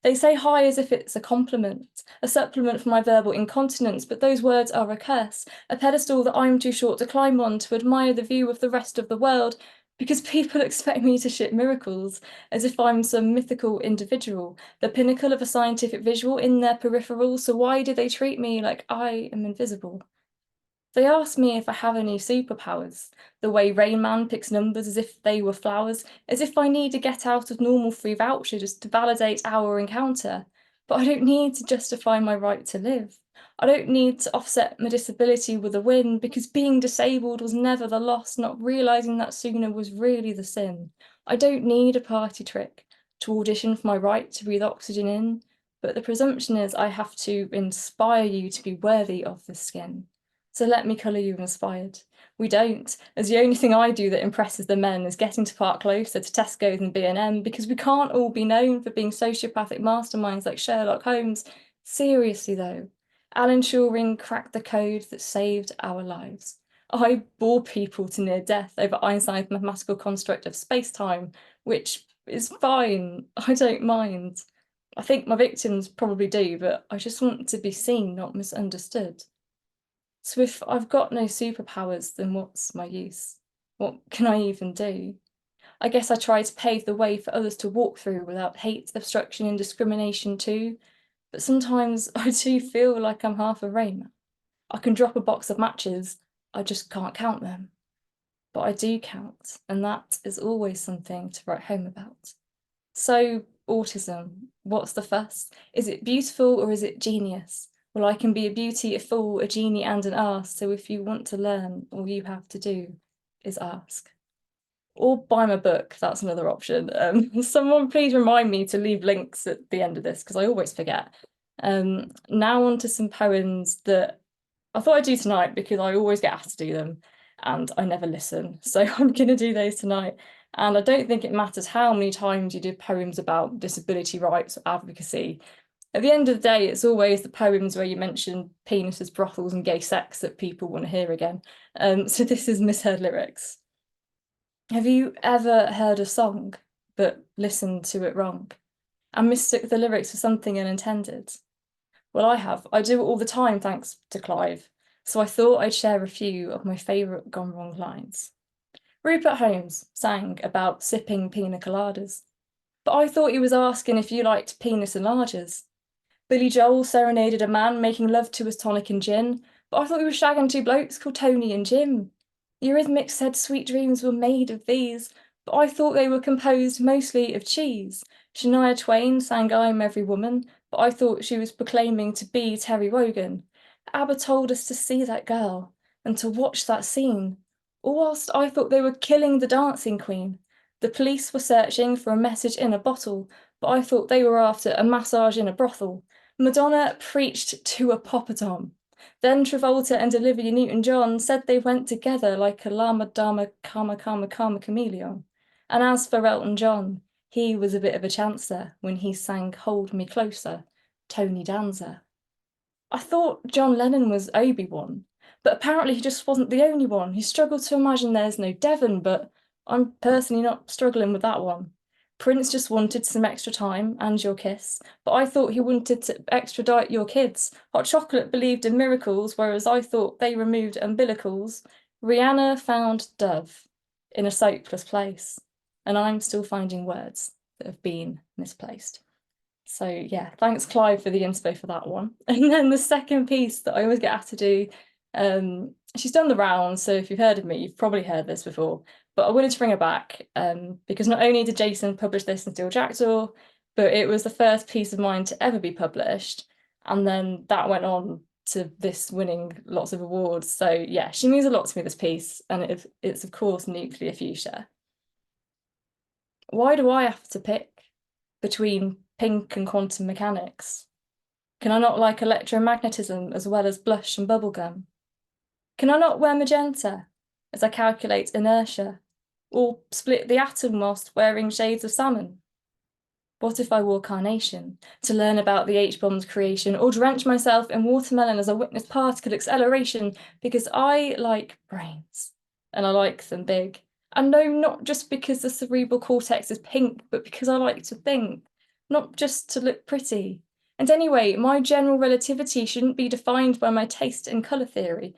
They say hi as if it's a compliment, a supplement for my verbal incontinence, but those words are a curse, a pedestal that I'm too short to climb on to admire the view of the rest of the world, because people expect me to ship miracles, as if I'm some mythical individual, the pinnacle of a scientific visual in their peripheral, so why do they treat me like I am invisible? They ask me if I have any superpowers, the way Rain Man picks numbers as if they were flowers, as if I need to get out of normal free voucher just to validate our encounter. But I don't need to justify my right to live. I don't need to offset my disability with a win, because being disabled was never the loss, not realising that sooner was really the sin. I don't need a party trick to audition for my right to breathe oxygen in, but the presumption is I have to inspire you to be worthy of the skin. So let me colour you inspired. We don't, as the only thing I do that impresses the men is getting to park closer to Tesco's and B&M, because we can't all be known for being sociopathic masterminds like Sherlock Holmes. Seriously though, Alan Turing cracked the code that saved our lives. I bore people to near death over Einstein's mathematical construct of space-time, which is fine, I don't mind. I think my victims probably do, but I just want to be seen, not misunderstood. So if I've got no superpowers, then what's my use? What can I even do? I guess I try to pave the way for others to walk through without hate, obstruction and discrimination too. But sometimes I do feel like I'm half a Rain Man. I can drop a box of matches, I just can't count them. But I do count, and that is always something to write home about. So, autism, what's the fuss? Is it beautiful or is it genius? Well, I can be a beauty, a fool, a genie and an arse, so if you want to learn, all you have to do is ask. Or buy my book, that's another option. Someone please remind me to leave links at the end of this, because I always forget. Now on to some poems that I thought I'd do tonight, because I always get asked to do them, and I never listen, so I'm going to do those tonight. And I don't think it matters how many times you do poems about disability rights or advocacy. At the end of the day, it's always the poems where you mention penises, brothels and gay sex that people want to hear again. So this is misheard lyrics. Have you ever heard a song but listened to it wrong and mistook the lyrics for something unintended? Well, I have. I do it all the time thanks to Clive. So I thought I'd share a few of my favourite gone wrong lines. Rupert Holmes sang about sipping pina coladas, but I thought he was asking if you liked penis enlargers. Billy Joel serenaded a man making love to his tonic and gin, but I thought he was shagging two blokes called Tony and Jim. Eurythmics said sweet dreams were made of these, but I thought they were composed mostly of cheese. Shania Twain sang I'm Every Woman, but I thought she was proclaiming to be Terry Wogan. ABBA told us to see that girl and to watch that scene, all whilst I thought they were killing the dancing queen. The police were searching for a message in a bottle, but I thought they were after a massage in a brothel. Madonna preached to a poppadom. Then Travolta and Olivia Newton-John said they went together like a llama dama kama chameleon. And as for Elton John, he was a bit of a chancer when he sang Hold Me Closer, Tony Danza. I thought John Lennon was Obi-Wan, but apparently he just wasn't the only one. He struggled to imagine there's no Devon, but I'm personally not struggling with that one. Prince just wanted some extra time and your kiss, but I thought he wanted to extradite your kids. Hot Chocolate believed in miracles, whereas I thought they removed umbilicals. Rihanna found Dove in a soapless place, and I'm still finding words that have been misplaced. So yeah, thanks Clive for the inspo for that one. And then the second piece that I always get asked to do, she's done the rounds, so if you've heard of me, you've probably heard this before. But I wanted to bring her back because not only did Jason publish this in Steel Jackdaw, but it was the first piece of mine to ever be published. And then that went on to this winning lots of awards. So yeah, she means a lot to me, this piece. And it's of course Nuclear Fuchsia. Why do I have to pick between pink and quantum mechanics? Can I not like electromagnetism as well as blush and bubblegum? Can I not wear magenta as I calculate inertia, or split the atom whilst wearing shades of salmon? What if I wore carnation to learn about the H-bomb's creation, or drench myself in watermelon as I witness particle acceleration? Because I like brains, and I like them big. And no, not just because the cerebral cortex is pink, but because I like to think, not just to look pretty. And anyway, my general relativity shouldn't be defined by my taste in colour theory.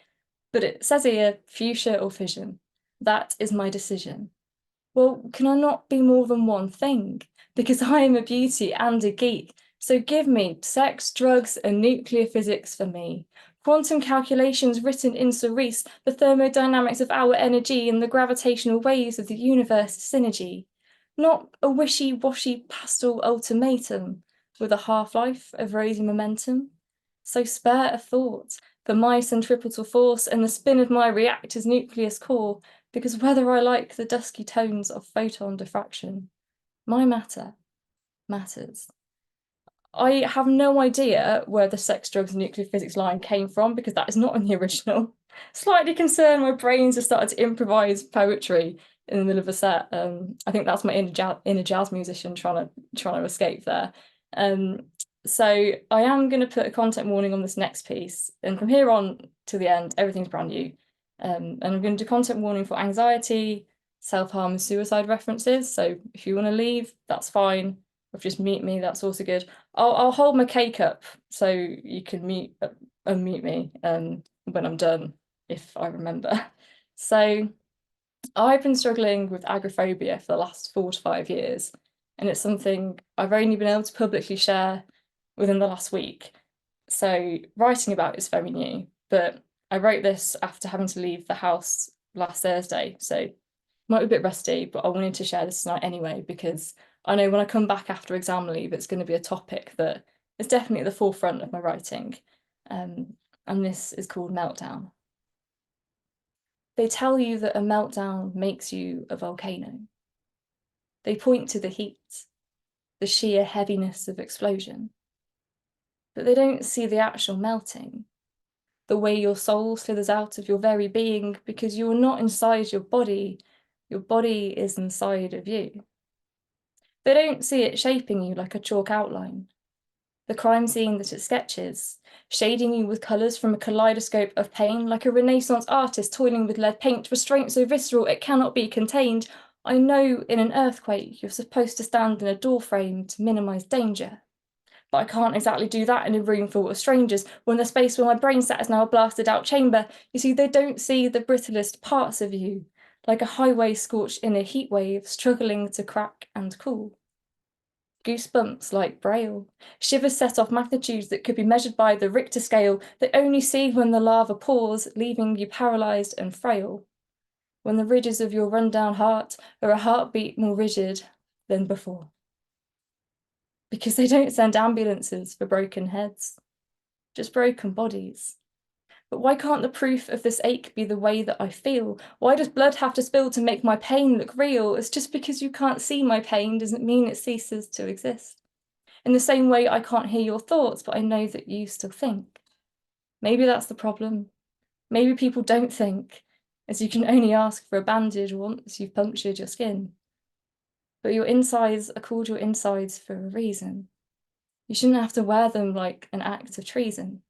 But it says here, fuchsia or fission. That is my decision. Well, can I not be more than one thing? Because I am a beauty and a geek. So give me sex, drugs, and nuclear physics for me. Quantum calculations written in cerise, the thermodynamics of our energy and the gravitational waves of the universe synergy. Not a wishy-washy pastel ultimatum with a half-life of rosy momentum. So spare a thought for my centripetal force and the spin of my reactor's nucleus core, because whether I like the dusky tones of photon diffraction, my matter matters. I have no idea where the sex, drugs, and nuclear physics line came from, because that is not in the original. Slightly concerned my brains have started to improvise poetry in the middle of a set. I think that's my inner jazz musician trying to escape there. So I am going to put a content warning on this next piece, and from here on to the end, everything's brand new. And I'm going to do content warning for anxiety, self-harm, and suicide references. So if you want to leave, that's fine. Or just mute me, that's also good. I'll hold my cake up so you can unmute me when I'm done, if I remember. So I've been struggling with agoraphobia for the last 4 to 5 years, and it's something I've only been able to publicly share within the last week. So writing about it is very new, but I wrote this after having to leave the house last Thursday, so it might be a bit rusty, but I wanted to share this tonight anyway, because I know when I come back after exam leave, it's going to be a topic that is definitely at the forefront of my writing. And this is called Meltdown. They tell you that a meltdown makes you a volcano. They point to the heat, the sheer heaviness of explosion. But they don't see the actual melting, the way your soul slithers out of your very being, because you're not inside your body is inside of you. They don't see it shaping you like a chalk outline, the crime scene that it sketches, shading you with colours from a kaleidoscope of pain, like a Renaissance artist toiling with lead paint, restraint so visceral it cannot be contained. I know in an earthquake you're supposed to stand in a doorframe to minimise danger, but I can't exactly do that in a room full of strangers, when the space where my brain sat is now a blasted out chamber. You see, they don't see the brittlest parts of you, like a highway scorched in a heat wave, struggling to crack and cool. Goosebumps like braille, shivers set off magnitudes that could be measured by the Richter scale, that only see when the lava pours, leaving you paralysed and frail. When the ridges of your rundown heart are a heartbeat more rigid than before. Because they don't send ambulances for broken heads, just broken bodies. But why can't the proof of this ache be the way that I feel? Why does blood have to spill to make my pain look real? It's just because you can't see my pain doesn't mean it ceases to exist. In the same way, I can't hear your thoughts, but I know that you still think. Maybe that's the problem. Maybe people don't think, as you can only ask for a bandage once you've punctured your skin. But your insides are called your insides for a reason. You shouldn't have to wear them like an act of treason.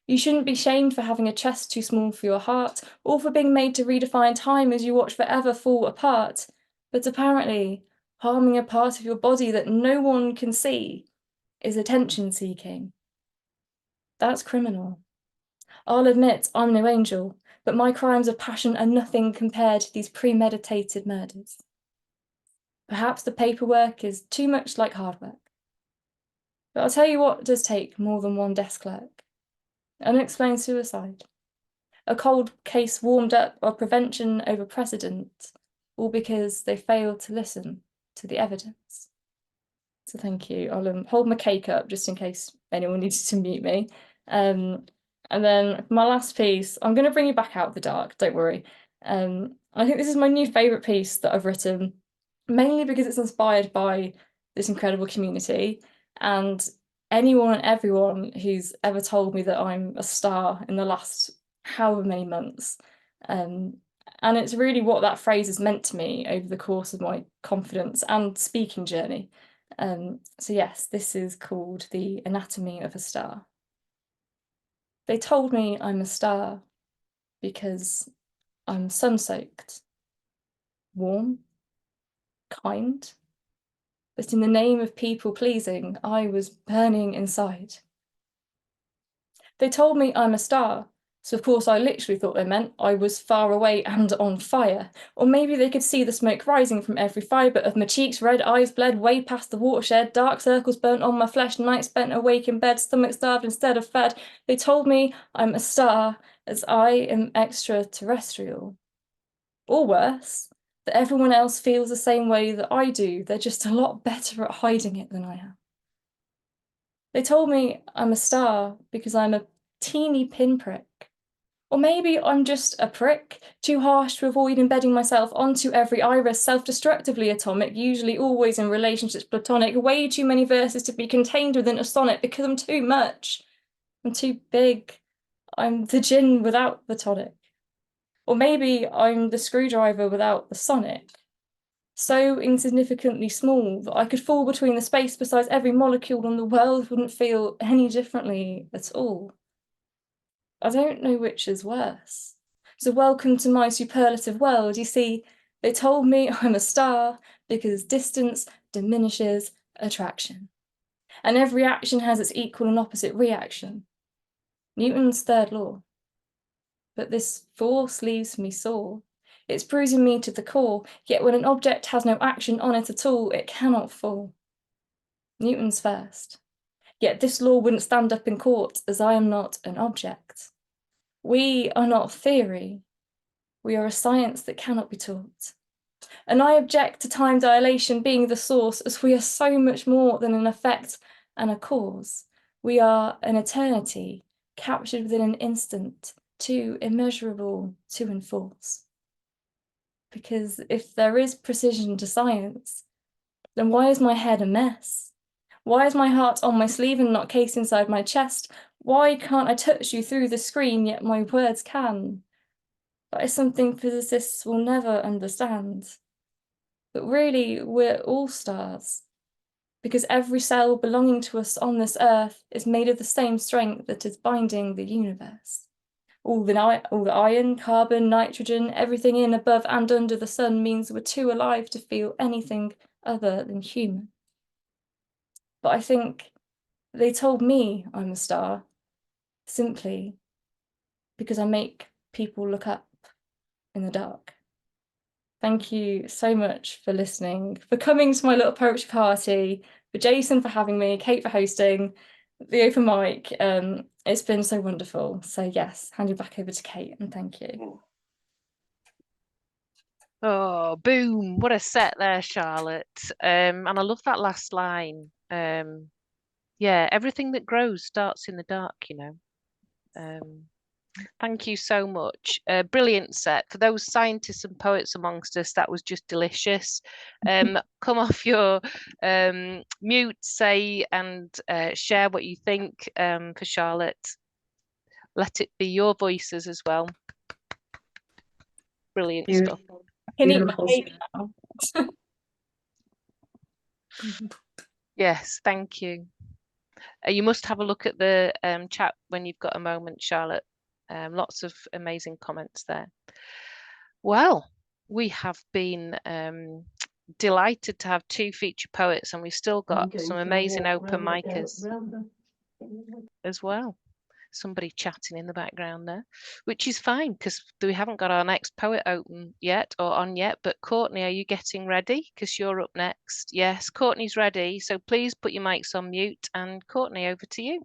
You shouldn't be shamed for having a chest too small for your heart, or for being made to redefine time as you watch forever fall apart. But apparently, harming a part of your body that no one can see is attention-seeking. That's criminal. I'll admit I'm no angel, but my crimes of passion are nothing compared to these premeditated murders. Perhaps the paperwork is too much like hard work. But I'll tell you what does take more than one desk clerk. Unexplained suicide. A cold case warmed up of prevention over precedent, all because they failed to listen to the evidence. So thank you. I'll hold my cake up just in case anyone needs to mute me. And then my last piece, I'm going to bring you back out of the dark, don't worry. I think this is my new favourite piece that I've written, mainly because it's inspired by this incredible community and anyone and everyone who's ever told me that I'm a star in the last however many months. And it's really what that phrase has meant to me over the course of my confidence and speaking journey. So yes, this is called The Anatomy of a Star. They told me I'm a star because I'm sun-soaked, warm, kind. But in the name of people-pleasing, I was burning inside. They told me I'm a star, so of course I literally thought they meant I was far away and on fire. Or maybe they could see the smoke rising from every fibre of my cheeks, red eyes bled way past the watershed, dark circles burnt on my flesh, nights spent awake in bed, stomach starved instead of fed. They told me I'm a star, as I am extraterrestrial. Or worse, that everyone else feels the same way that I do, they're just a lot better at hiding it than I am. They told me I'm a star because I'm a teeny pinprick. Or maybe I'm just a prick, too harsh to avoid embedding myself onto every iris, self-destructively atomic, usually always in relationships platonic, way too many verses to be contained within a sonnet because I'm too much. I'm too big. I'm the gin without the tonic. Or maybe I'm the screwdriver without the sonic. So insignificantly small that I could fall between the space beside every molecule and the world wouldn't feel any differently at all. I don't know which is worse. So welcome to my superlative world. You see, they told me I'm a star because distance diminishes attraction. And every action has its equal and opposite reaction. Newton's third law. But this force leaves me sore. It's bruising me to the core, yet when an object has no action on it at all, it cannot fall. Newton's first. Yet this law wouldn't stand up in court, as I am not an object. We are not theory. We are a science that cannot be taught. And I object to time dilation being the source, as we are so much more than an effect and a cause. We are an eternity, captured within an instant, too immeasurable to enforce. Because if there is precision to science, then why is my head a mess? Why is my heart on my sleeve and not cased inside my chest? Why can't I touch you through the screen, yet my words can? That is something physicists will never understand. But really, we're all stars, because every cell belonging to us on this earth is made of the same strength that is binding the universe. All the iron, carbon, nitrogen, everything in, above and under the sun means we're too alive to feel anything other than human. But I think they told me I'm a star simply because I make people look up in the dark. Thank you so much for listening, for coming to my little poetry party, for Jason for having me, Kate for hosting the open mic. It's been so wonderful. So yes, hand you back over to Kate and thank you. Oh, boom. What a set there, Charlotte. And I love that last line. Yeah, everything that grows starts in the dark, you know. Thank you so much. Brilliant set. For those scientists and poets amongst us, that was just delicious. Come off your mute, say and share what you think for Charlotte. Let it be your voices as well. Brilliant Beautiful. stuff. Can eat my cake now. Yes, thank you. You must have a look at the chat when you've got a moment, Charlotte. Lots of amazing comments there. Well, we have been delighted to have 2 feature poets, and we've still got some amazing open micers as well. Somebody chatting in the background there, which is fine because we haven't got our next poet open yet or on yet. But Courtney, are you getting ready? Because you're up next. Yes, Courtney's ready. So please put your mics on mute. And Courtney, over to you.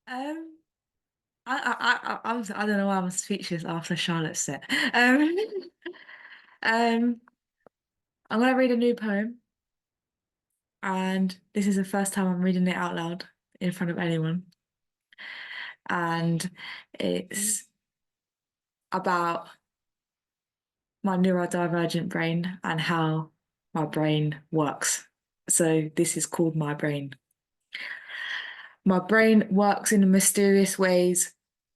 I don't know why I'm speechless after Charlotte's set. I'm going to read a new poem, and this is the first time I'm reading it out loud in front of anyone, and it's about my neurodivergent brain and how my brain works. So this is called My Brain. My brain works in mysterious ways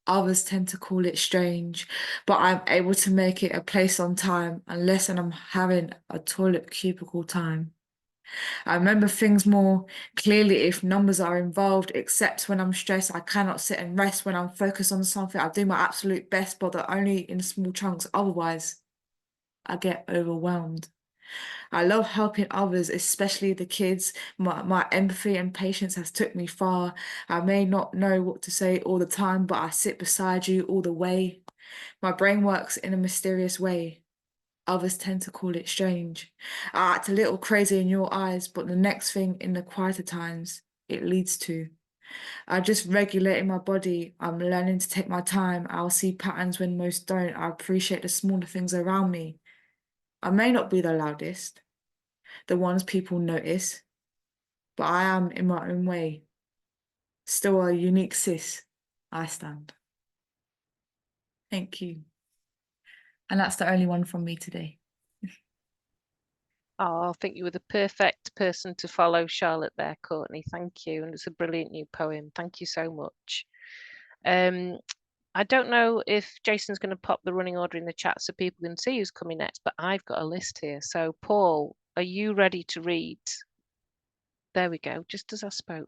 Others tend to call it strange, but I'm able to make it a place on time unless I'm having a toilet cubicle time. I remember things more clearly if numbers are involved, except when I'm stressed. I cannot sit and rest when I'm focused on something. I do my absolute best, but only in small chunks. Otherwise, I get overwhelmed. I love helping others, especially the kids. My empathy and patience has took me far. I may not know what to say all the time, but I sit beside you all the way. My brain works in a mysterious way. Others tend to call it strange. I act a little crazy in your eyes, but the next thing in the quieter times, it leads to. I'm just regulating my body. I'm learning to take my time. I'll see patterns when most don't. I appreciate the smaller things around me. I may not be the loudest, the ones people notice, but I am in my own way. Still a unique sis, I stand. Thank you. And that's the only one from me today. Oh, I think you were the perfect person to follow Charlotte there, Courtney. Thank you. And it's a brilliant new poem. Thank you so much. I don't know if Jason's going to pop the running order in the chat so people can see who's coming next, but I've got a list here. So, Paul, are you ready to read? There we go, just as I spoke.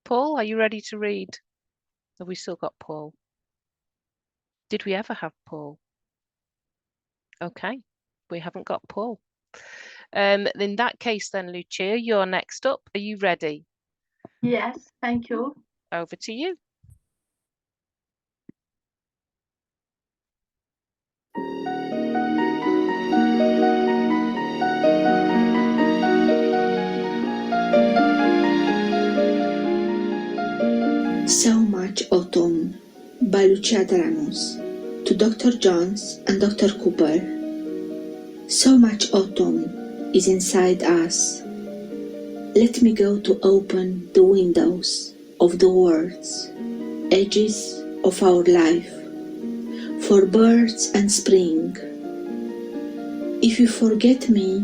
Paul, are you ready to read? Have we still got Paul? Did we ever have Paul? Okay, we haven't got Paul. In that case then, Lucia, you're next up. Are you ready? Yes, thank you. Over to you. So Much Autumn by Lucia Ramos. To Dr. Jones and Dr. Cooper. So much autumn is inside us. Let me go to open the windows of the words, edges of our life, for birds and spring. If you forget me,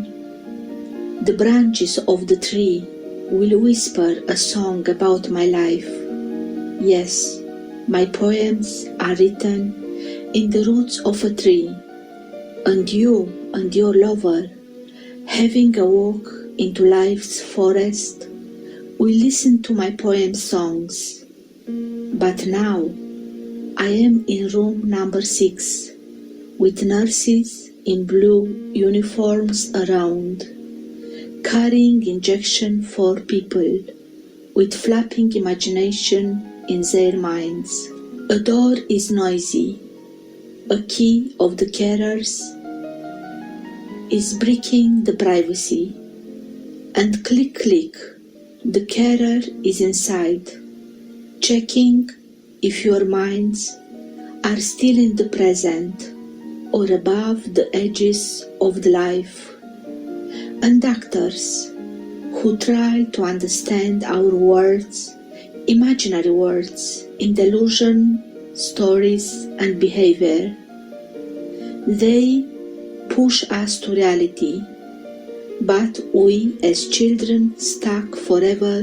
the branches of the tree will whisper a song about my life. Yes, my poems are written in the roots of a tree, and you and your lover, having a walk into life's forest, will listen to my poem songs. But now, I am in room number 6, with nurses in blue uniforms around, carrying injection for people, with flapping imagination in their minds. A door is noisy. A key of the carers is breaking the privacy. And click, click, the carer is inside, checking if your minds are still in the present or above the edges of the life. And doctors who try to understand our words, imaginary words, in delusion, stories and behavior. They push us to reality, but we as children stuck forever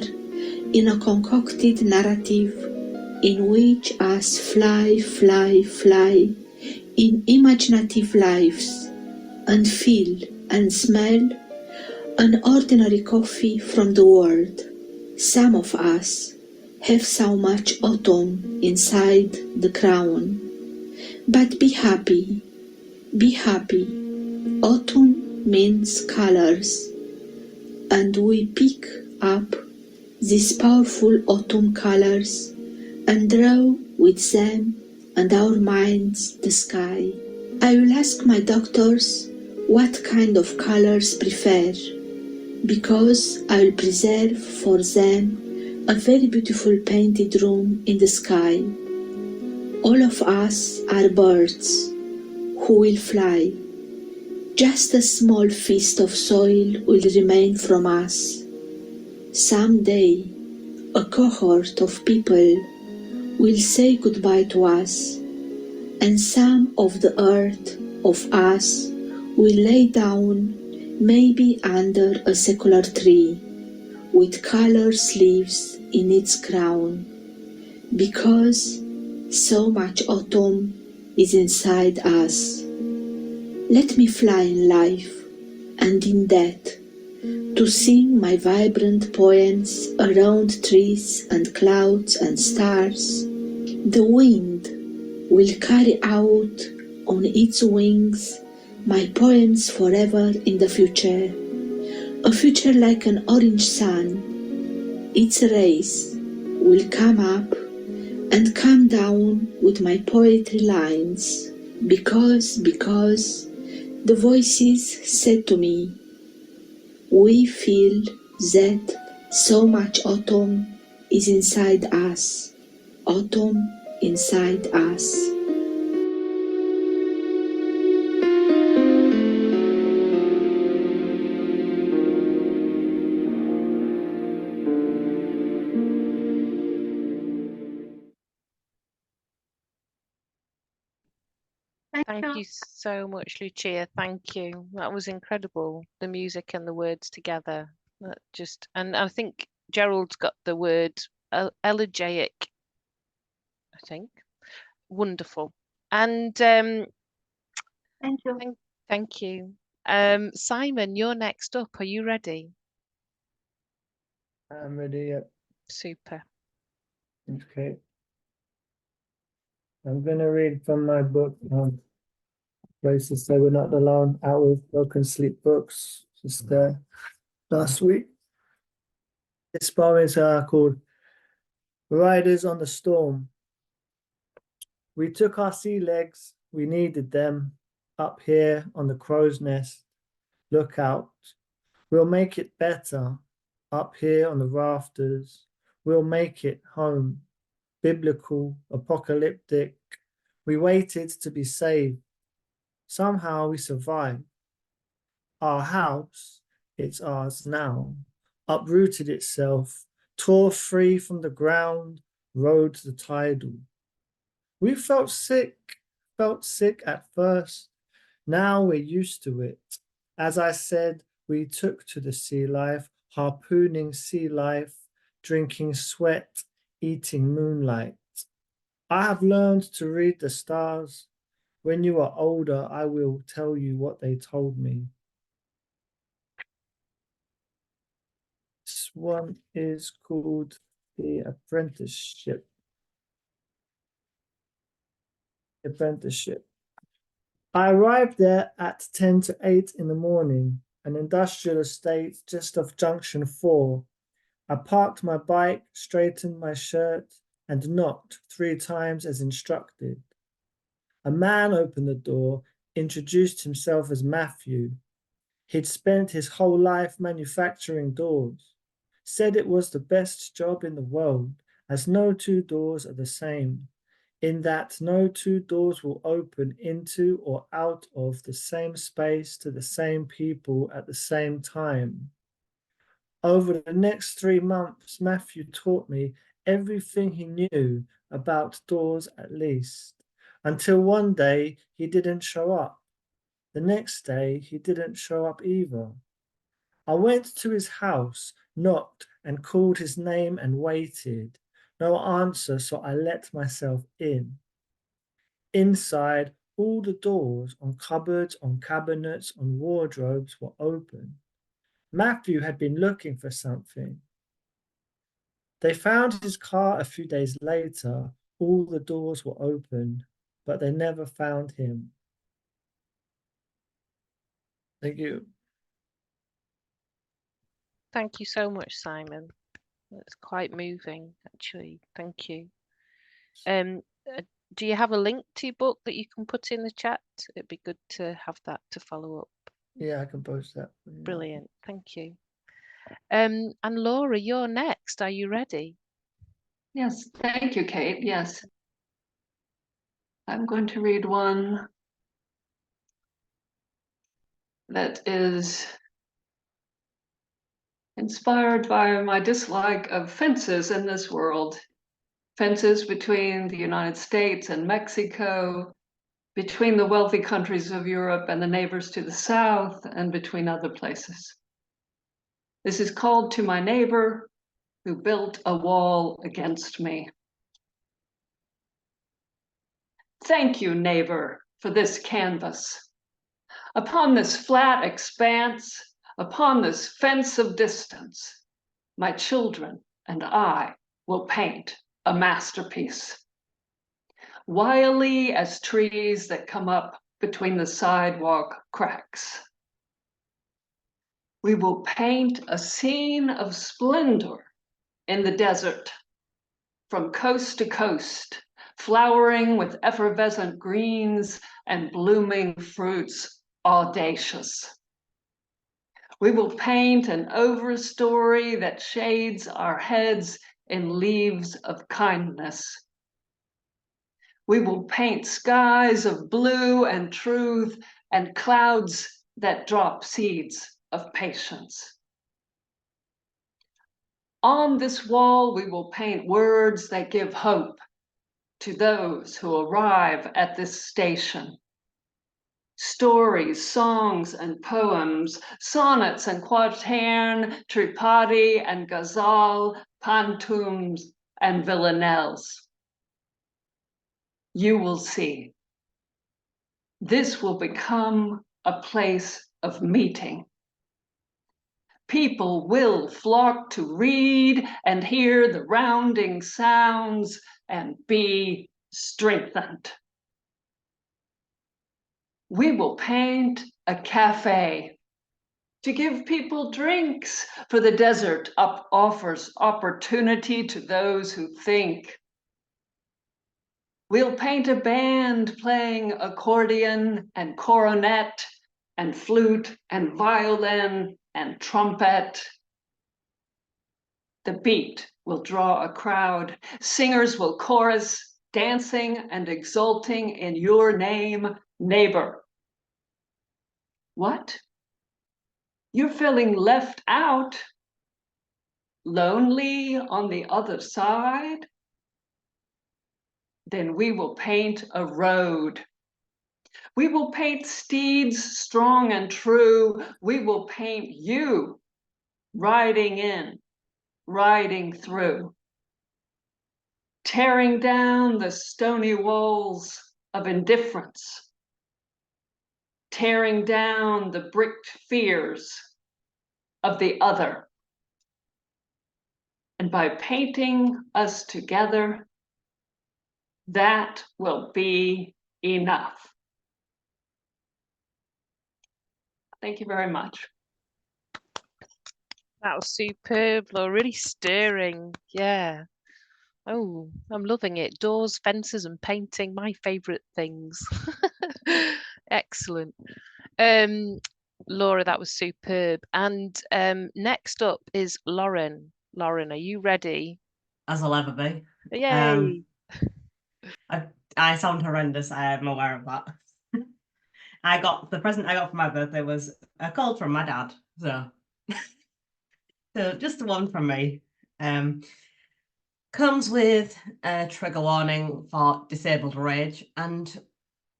in a concocted narrative in which us fly, fly, fly in imaginative lives and feel and smell an ordinary coffee from the world. Some of us have so much autumn inside the crown. But be happy, be happy. Autumn means colors, and we pick up these powerful autumn colors and draw with them and our minds the sky. I will ask my doctors what kind of colors prefer, because I will preserve for them a very beautiful painted room in the sky. All of us are birds who will fly. Just a small feast of soil will remain from us. Someday, a cohort of people will say goodbye to us, and some of the earth of us will lay down, maybe under a secular tree, with colored leaves in its crown. because so much autumn is inside us. Let me fly in life and in death, to sing my vibrant poems around trees and clouds and stars. The wind will carry out on its wings my poems forever in the future, a future like an orange sun. Its rays will come up and come down with my poetry lines, because the voices said to me, we feel that so much autumn is inside us, autumn inside us. Thank you so much, Lucia. Thank you. That was incredible. The music and the words together. That just, and I think Gerald's got the word elegiac, I think. Wonderful. And Thank you. thank you. Simon, you're next up. Are you ready? I'm ready. Yeah. Super. Okay. I'm going to read from my book, Places They Were Not Alone, out with Broken Sleep Books, just last week. This poem is called Riders on the Storm. We took our sea legs, we needed them, up here on the crow's nest. Look out, we'll make it better, up here on the rafters. We'll make it home, biblical, apocalyptic. We waited to be saved. Somehow we survived. Our house, it's ours now, uprooted itself, tore free from the ground, rode the tidal. We felt sick at first. Now we're used to it. As I said, we took to the sea life, harpooning sea life, drinking sweat, eating moonlight. I have learned to read the stars. When you are older, I will tell you what they told me. This one is called The Apprenticeship. I arrived there at 10 to 8 in the morning, an industrial estate just off Junction 4. I parked my bike, straightened my shirt, and knocked 3 times as instructed. A man opened the door, introduced himself as Matthew. He'd spent his whole life manufacturing doors, said it was the best job in the world, as no 2 doors are the same, in that no 2 doors will open into or out of the same space to the same people at the same time. Over the next 3 months, Matthew taught me everything he knew about doors at least, until one day he didn't show up. The next day he didn't show up either. I went to his house, knocked and called his name and waited. No answer, so I let myself in. Inside, all the doors on cupboards, on cabinets, on wardrobes were open. Matthew had been looking for something. They found his car a few days later. All the doors were open, but they never found him. Thank you. Thank you so much, Simon. That's quite moving, actually. Thank you. Do you have a link to your book that you can put in the chat? It'd be good to have that to follow up. Yeah, I can post that. Brilliant. Thank you. And Laura, you're next. Are you ready? Yes, thank you, Kate. Yes. I'm going to read one that is inspired by my dislike of fences in this world. Fences between the United States and Mexico, between the wealthy countries of Europe and the neighbors to the south, and between other places. This is called To My Neighbor Who Built a Wall Against Me. Thank you, neighbor, for this canvas. Upon this flat expanse, upon this fence of distance, my children and I will paint a masterpiece. Wily as trees that come up between the sidewalk cracks. We will paint a scene of splendor in the desert, from coast to coast, flowering with effervescent greens and blooming fruits audacious. We will paint an overstory that shades our heads in leaves of kindness. We will paint skies of blue and truth and clouds that drop seeds of patience. On this wall, we will paint words that give hope to those who arrive at this station. Stories, songs, and poems, sonnets and quatrain, tripadi and ghazal, pantums and villanelles. You will see. This will become a place of meeting. People will flock to read and hear the rounding sounds and be strengthened. We will paint a cafe to give people drinks, for the desert offers opportunity to those who think. We'll paint a band playing accordion and cornet and flute and violin and trumpet. The beat will draw a crowd. Singers will chorus, dancing and exulting in your name, neighbor. What? You're feeling left out? Lonely on the other side? Then we will paint a road. We will paint steeds strong and true. We will paint you riding in, riding through, tearing down the stony walls of indifference, tearing down the bricked fears of the other. And by painting us together, that will be enough. Thank you very much. That was superb, Laura. Really stirring. Yeah. Oh, I'm loving it. Doors, fences, and painting, my favourite things. Excellent. Laura, that was superb. And next up is Lauren. Lauren, are you ready? As I'll ever be. Yay. I sound horrendous. I am aware of that. The present I got for my birthday was a call from my dad. So, just the one from me. Comes with a trigger warning for disabled rage and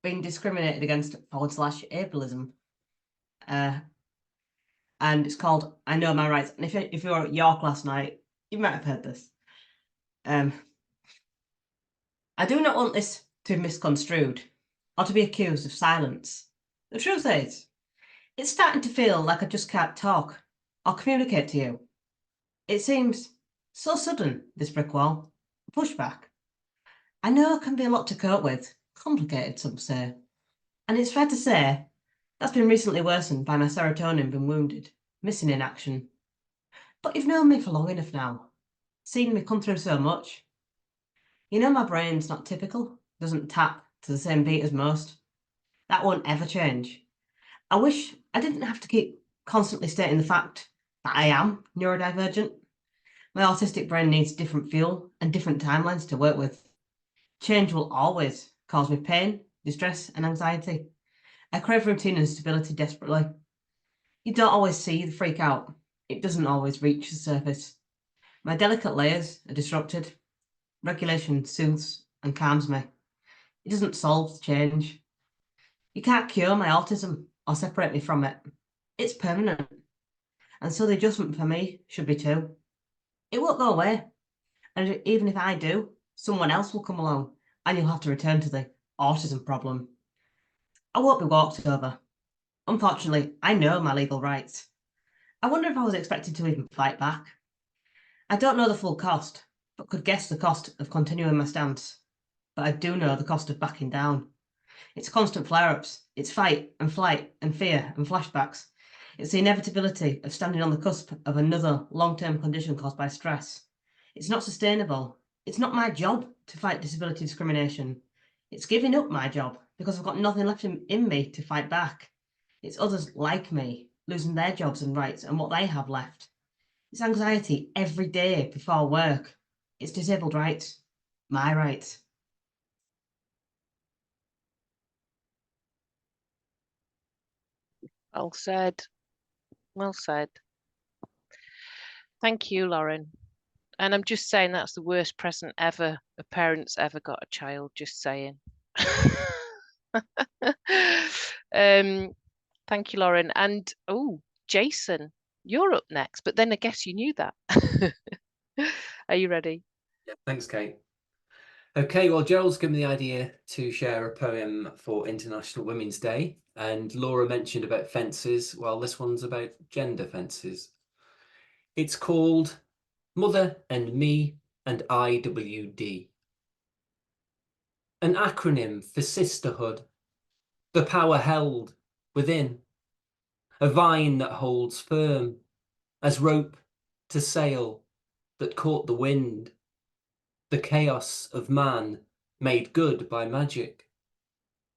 being discriminated against / ableism. And it's called I Know My Rights. And if you were at York last night, you might have heard this. I do not want this to be misconstrued or to be accused of silence. The truth is, it's starting to feel like I just can't talk or communicate to you. It seems so sudden, this brick wall, pushback. I know it can be a lot to cope with, complicated, some say. And it's fair to say, that's been recently worsened by my serotonin being wounded, missing in action. But you've known me for long enough now, seen me come through so much. You know my brain's not typical, doesn't tap to the same beat as most. That won't ever change. I wish I didn't have to keep constantly stating the fact that I am neurodivergent. My autistic brain needs different fuel and different timelines to work with. Change will always cause me pain, distress, and anxiety. I crave routine and stability desperately. You don't always see the freak out. It doesn't always reach the surface. My delicate layers are disrupted. Regulation soothes and calms me. It doesn't solve the change. You can't cure my autism or separate me from it. It's permanent. And so the adjustment for me should be too. It won't go away. And even if I do, someone else will come along and you'll have to return to the autism problem. I won't be walked over. Unfortunately, I know my legal rights. I wonder if I was expected to even fight back. I don't know the full cost, but could guess the cost of continuing my stance. But I do know the cost of backing down. It's constant flare-ups. It's fight and flight and fear and flashbacks. It's the inevitability of standing on the cusp of another long-term condition caused by stress. It's not sustainable. It's not my job to fight disability discrimination. It's giving up my job because I've got nothing left in me to fight back. It's others like me losing their jobs and rights and what they have left. It's anxiety every day before work. It's disabled rights, my rights. Well said. Well said. Thank you, Lauren. And I'm just saying that's the worst present ever a parent's ever got a child, just saying. Thank you, Lauren. And oh, Jason, you're up next, but then I guess you knew that. Are you ready? Yeah, thanks, Kate. Okay, well, Gerald's given me the idea to share a poem for International Women's Day, and Laura mentioned about fences. Well, this one's about gender fences. It's called Mother and Me and IWD. An acronym for sisterhood, the power held within, a vine that holds firm as rope to sail that caught the wind, the chaos of man made good by magic,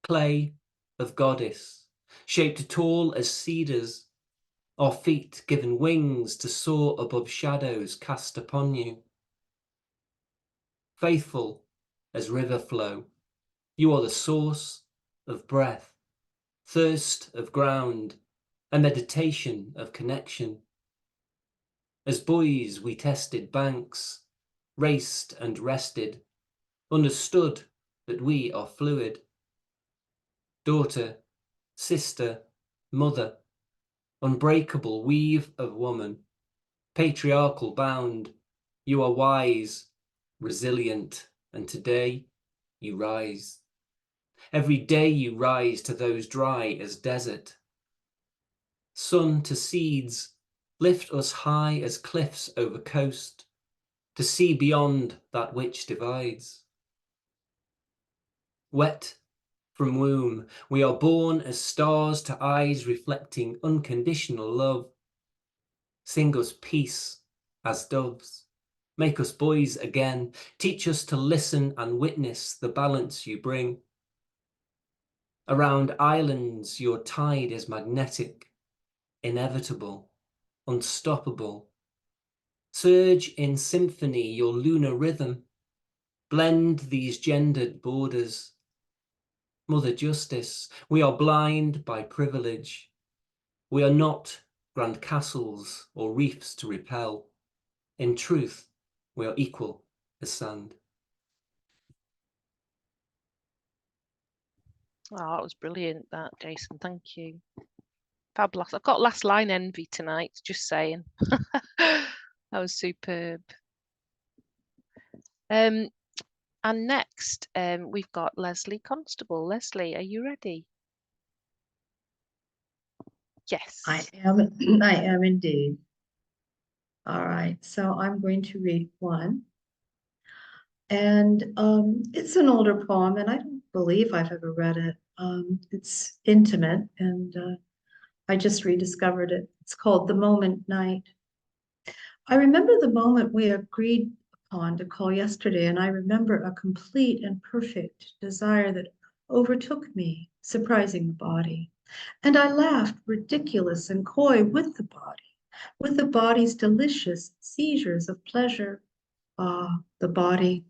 clay of goddess, shaped tall as cedars, our feet given wings to soar above shadows cast upon you. Faithful as river flow, you are the source of breath, thirst of ground, a meditation of connection. As boys we tested banks, raced and rested, understood that we are fluid. Daughter, sister, mother, unbreakable weave of woman, patriarchal bound, you are wise, resilient, and today you rise. Every day you rise to those dry as desert. Sun to seeds, lift us high as cliffs over coast, to see beyond that which divides. Wet from womb, we are born as stars to eyes reflecting unconditional love. Sing us peace as doves, make us boys again, teach us to listen and witness the balance you bring. Around islands your tide is magnetic, inevitable, unstoppable. Surge in symphony your lunar rhythm, blend these gendered borders. Mother Justice, we are blind by privilege. We are not grand castles or reefs to repel. In truth, we are equal as sand. Oh, that was brilliant, that, Jason. Thank you. Fabulous. I've got last line envy tonight, just saying. That was superb. And next, we've got Leslie Constable. Leslie, are you ready? Yes. I am indeed. All right, so I'm going to read one. And it's an older poem, and I don't believe I've ever read it. It's intimate, and I just rediscovered it. It's called The Moment Night. I remember the moment we agreed upon to call yesterday, and I remember a complete and perfect desire that overtook me, surprising the body. And I laughed, ridiculous and coy, with the body's delicious seizures of pleasure. Ah, the body.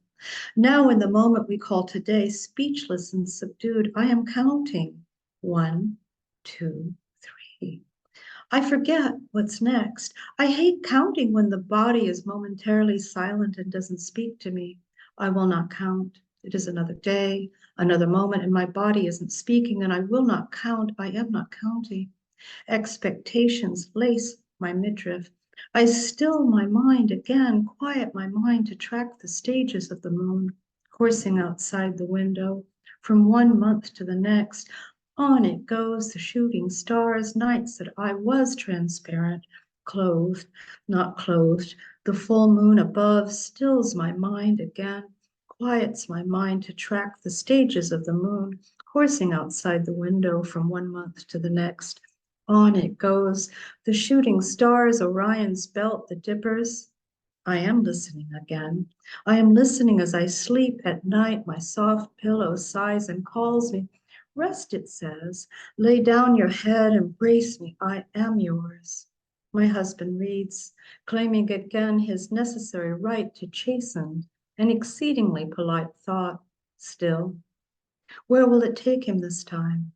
Now, in the moment we call today, speechless and subdued, I am counting. 1, 2, 3. I forget what's next. I hate counting when the body is momentarily silent and doesn't speak to me. I will not count. It is another day, another moment, and my body isn't speaking, and I will not count. I am not counting. Expectations lace my midriff. I still my mind again, quiet my mind to track the stages of the moon, coursing outside the window, from 1 month to the next. On it goes, the shooting stars, nights that I was transparent, clothed, not clothed. The full moon above stills my mind again, quiets my mind to track the stages of the moon, coursing outside the window from 1 month to the next. On it goes, the shooting stars, Orion's belt, the dippers. I am listening again. I am listening as I sleep at night. My soft pillow sighs and calls me. Rest, it says. Lay down your head, embrace me. I am yours. My husband reads, claiming again his necessary right to chasten, an exceedingly polite thought. Still, where will it take him this time?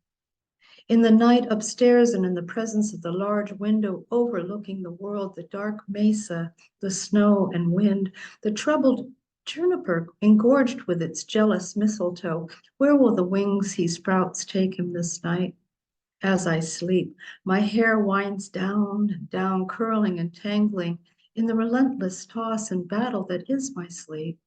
In the night upstairs and in the presence of the large window overlooking the world, the dark mesa, the snow and wind, the troubled juniper engorged with its jealous mistletoe, where will the wings he sprouts take him this night? As I sleep, my hair winds down and down, curling and tangling in the relentless toss and battle that is my sleep.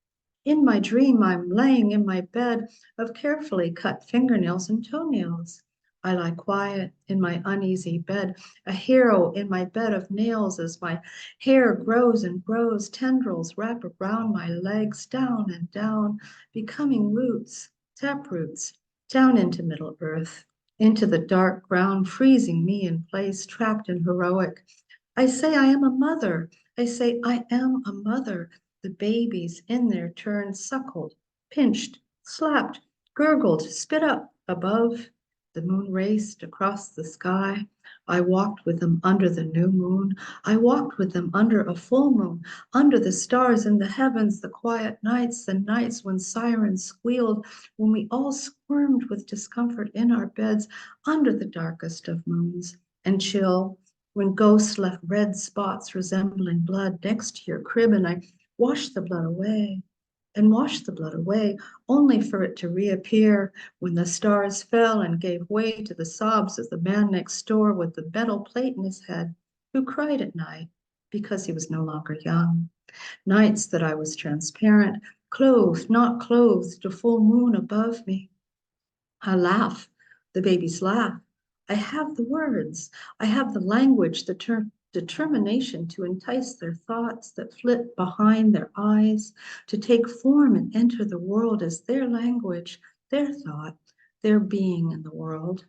In my dream, I'm laying in my bed of carefully cut fingernails and toenails. I lie quiet in my uneasy bed, a hero in my bed of nails as my hair grows and grows, tendrils wrap around my legs, down and down, becoming roots, tap roots, down into Middle Earth, into the dark ground, freezing me in place, trapped and heroic. I say I am a mother. I say I am a mother. The babies in their turn suckled, pinched, slapped, gurgled, spit up above. The moon raced across the sky. I walked with them under the new moon. I walked with them under a full moon, under the stars in the heavens, the quiet nights, the nights when sirens squealed, when we all squirmed with discomfort in our beds, under the darkest of moons, and chill, when ghosts left red spots resembling blood next to your crib, and I washed the blood away and washed the blood away, only for it to reappear when the stars fell and gave way to the sobs of the man next door with the metal plate in his head, who cried at night because he was no longer young. Nights that I was transparent, clothed, not clothed, a full moon above me. I laugh, the babies laugh. I have the words, I have the language, the determination to entice their thoughts that flit behind their eyes, to take form and enter the world as their language, their thought, their being in the world.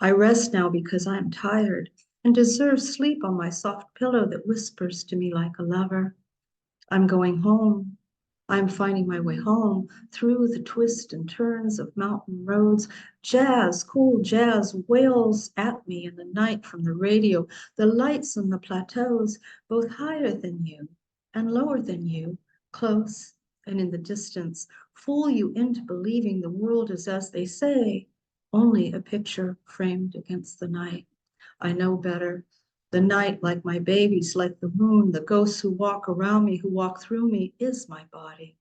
I rest now because I am tired and deserve sleep on my soft pillow that whispers to me like a lover. I'm going home. I'm finding my way home through the twists and turns of mountain roads. Jazz, cool jazz wails at me in the night from the radio. The lights on the plateaus, both higher than you and lower than you, close and in the distance, fool you into believing the world is, as they say, only a picture framed against the night. I know better. The night, like my babies, like the moon, the ghosts who walk around me, who walk through me, is my body.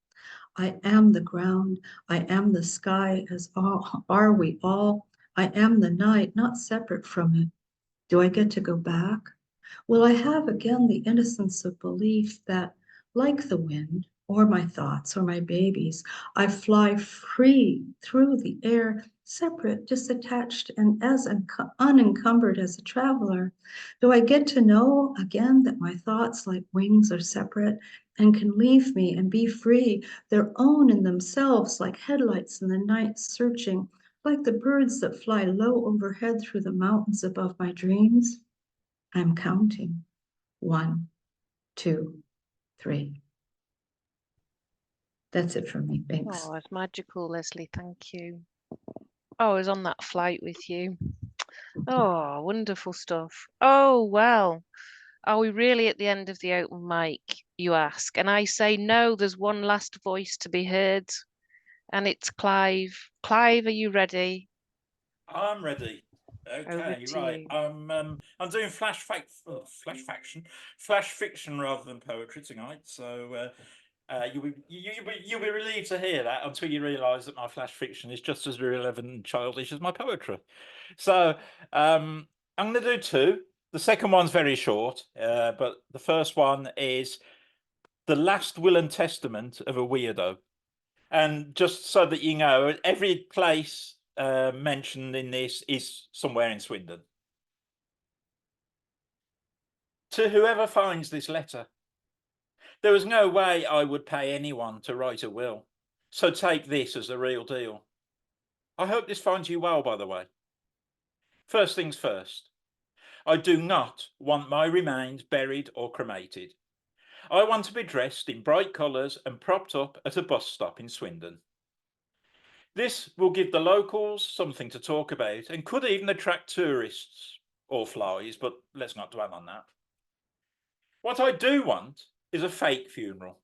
I am the ground. I am the sky, as all, are we all. I am the night, not separate from it. Do I get to go back? Will I have again the innocence of belief that, like the wind, or my thoughts, or my babies, I fly free through the air, separate, disattached, and as unencumbered as a traveler? Do I get to know again that my thoughts, like wings, are separate and can leave me and be free, their own in themselves, like headlights in the night searching, like the birds that fly low overhead through the mountains above my dreams? I'm counting. 1, 2, 3. That's it from me. Thanks. Oh, it's magical, Leslie. Thank you. Oh, I was on that flight with you. Oh, wonderful stuff. Oh, well, are we really at the end of the open mic, you ask? And I say, no, there's one last voice to be heard, and it's Clive. Clive, are you ready? I'm ready. Okay, right. I'm doing flash fiction rather than poetry tonight. So you'll be relieved to hear that until you realise that my flash fiction is just as irrelevant and childish as my poetry. So I'm going to do 2. The second one's very short, but the first one is The Last Will and Testament of a Weirdo. And just so that you know, every place mentioned in this is somewhere in Swindon. To whoever finds this letter, there was no way I would pay anyone to write a will, so take this as the real deal. I hope this finds you well, by the way. First things first, I do not want my remains buried or cremated. I want to be dressed in bright colours and propped up at a bus stop in Swindon. This will give the locals something to talk about and could even attract tourists or flies, but let's not dwell on that. What I do want is a fake funeral,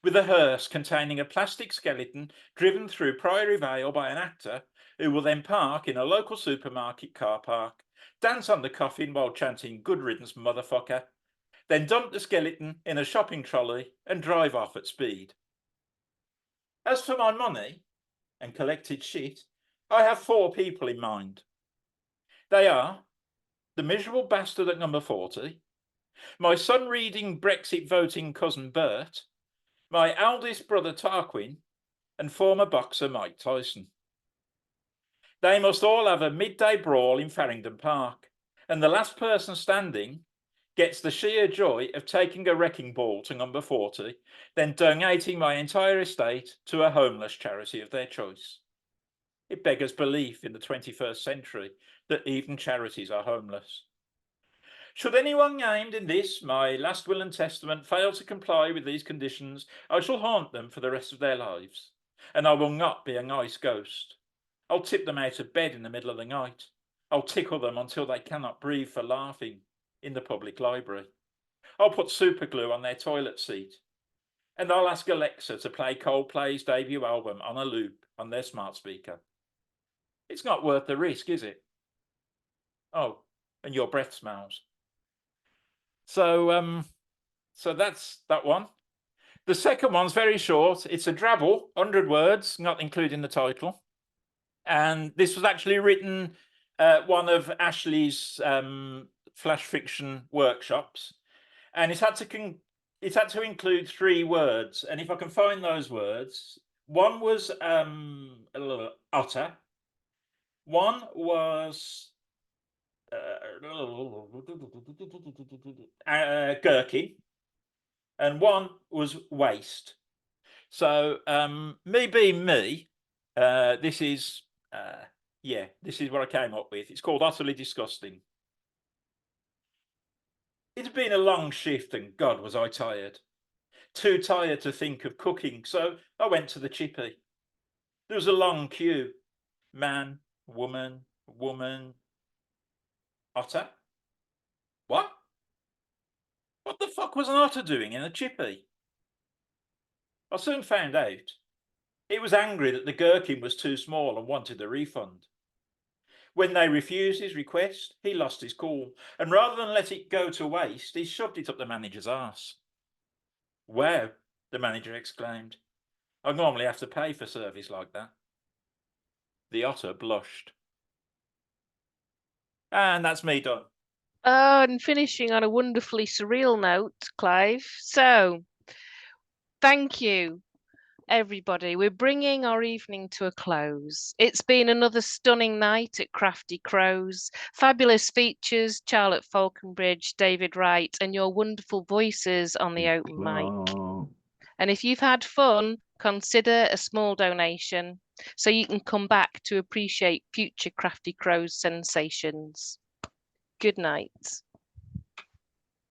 with a hearse containing a plastic skeleton driven through Priory Vale by an actor who will then park in a local supermarket car park, dance on the coffin while chanting "Good riddance, motherfucker," then dump the skeleton in a shopping trolley and drive off at speed. As for my money and collected shit, I have 4 people in mind. They are the miserable bastard at number 40, my sun-reading Brexit voting cousin Bert, my eldest brother Tarquin, and former boxer Mike Tyson. They must all have a midday brawl in Farringdon Park, and the last person standing gets the sheer joy of taking a wrecking ball to number 40, then donating my entire estate to a homeless charity of their choice. It beggars belief in the 21st century that even charities are homeless. Should anyone named in this, my last will and testament, fail to comply with these conditions, I shall haunt them for the rest of their lives, and I will not be a nice ghost. I'll tip them out of bed in the middle of the night. I'll tickle them until they cannot breathe for laughing in the public library. I'll put super glue on their toilet seat, and I'll ask Alexa to play Coldplay's debut album on a loop on their smart speaker. It's not worth the risk, is it? Oh, and your breath smells. So that's that one. The second one's very short. It's a drabble, 100 words, not including the title. And this was actually written at one of Ashley's flash fiction workshops. And it had to include 3 words. And if I can find those words, one was otter, one was gherkin, and one was waste. So me being me, this is what I came up with. It's called Utterly Disgusting. It had been a long shift and God was I tired. Too tired to think of cooking, so I went to the chippy. There was a long queue. Man, woman, otter? What? What the fuck was an otter doing in a chippy? I soon found out. It was angry that the gherkin was too small and wanted a refund. When they refused his request, he lost his cool, and rather than let it go to waste, he shoved it up the manager's arse. Wow, the manager exclaimed. I normally have to pay for service like that. The otter blushed. And that's me done. Oh, and finishing on a wonderfully surreal note, Clive. So, thank you, everybody. We're bringing our evening to a close. It's been another stunning night at Crafty Crows. Fabulous features, Charlotte Faulconbridge, David Wright, and your wonderful voices on the open mic. And if you've had fun, consider a small donation so you can come back to appreciate future Crafty Crows sensations. Good night.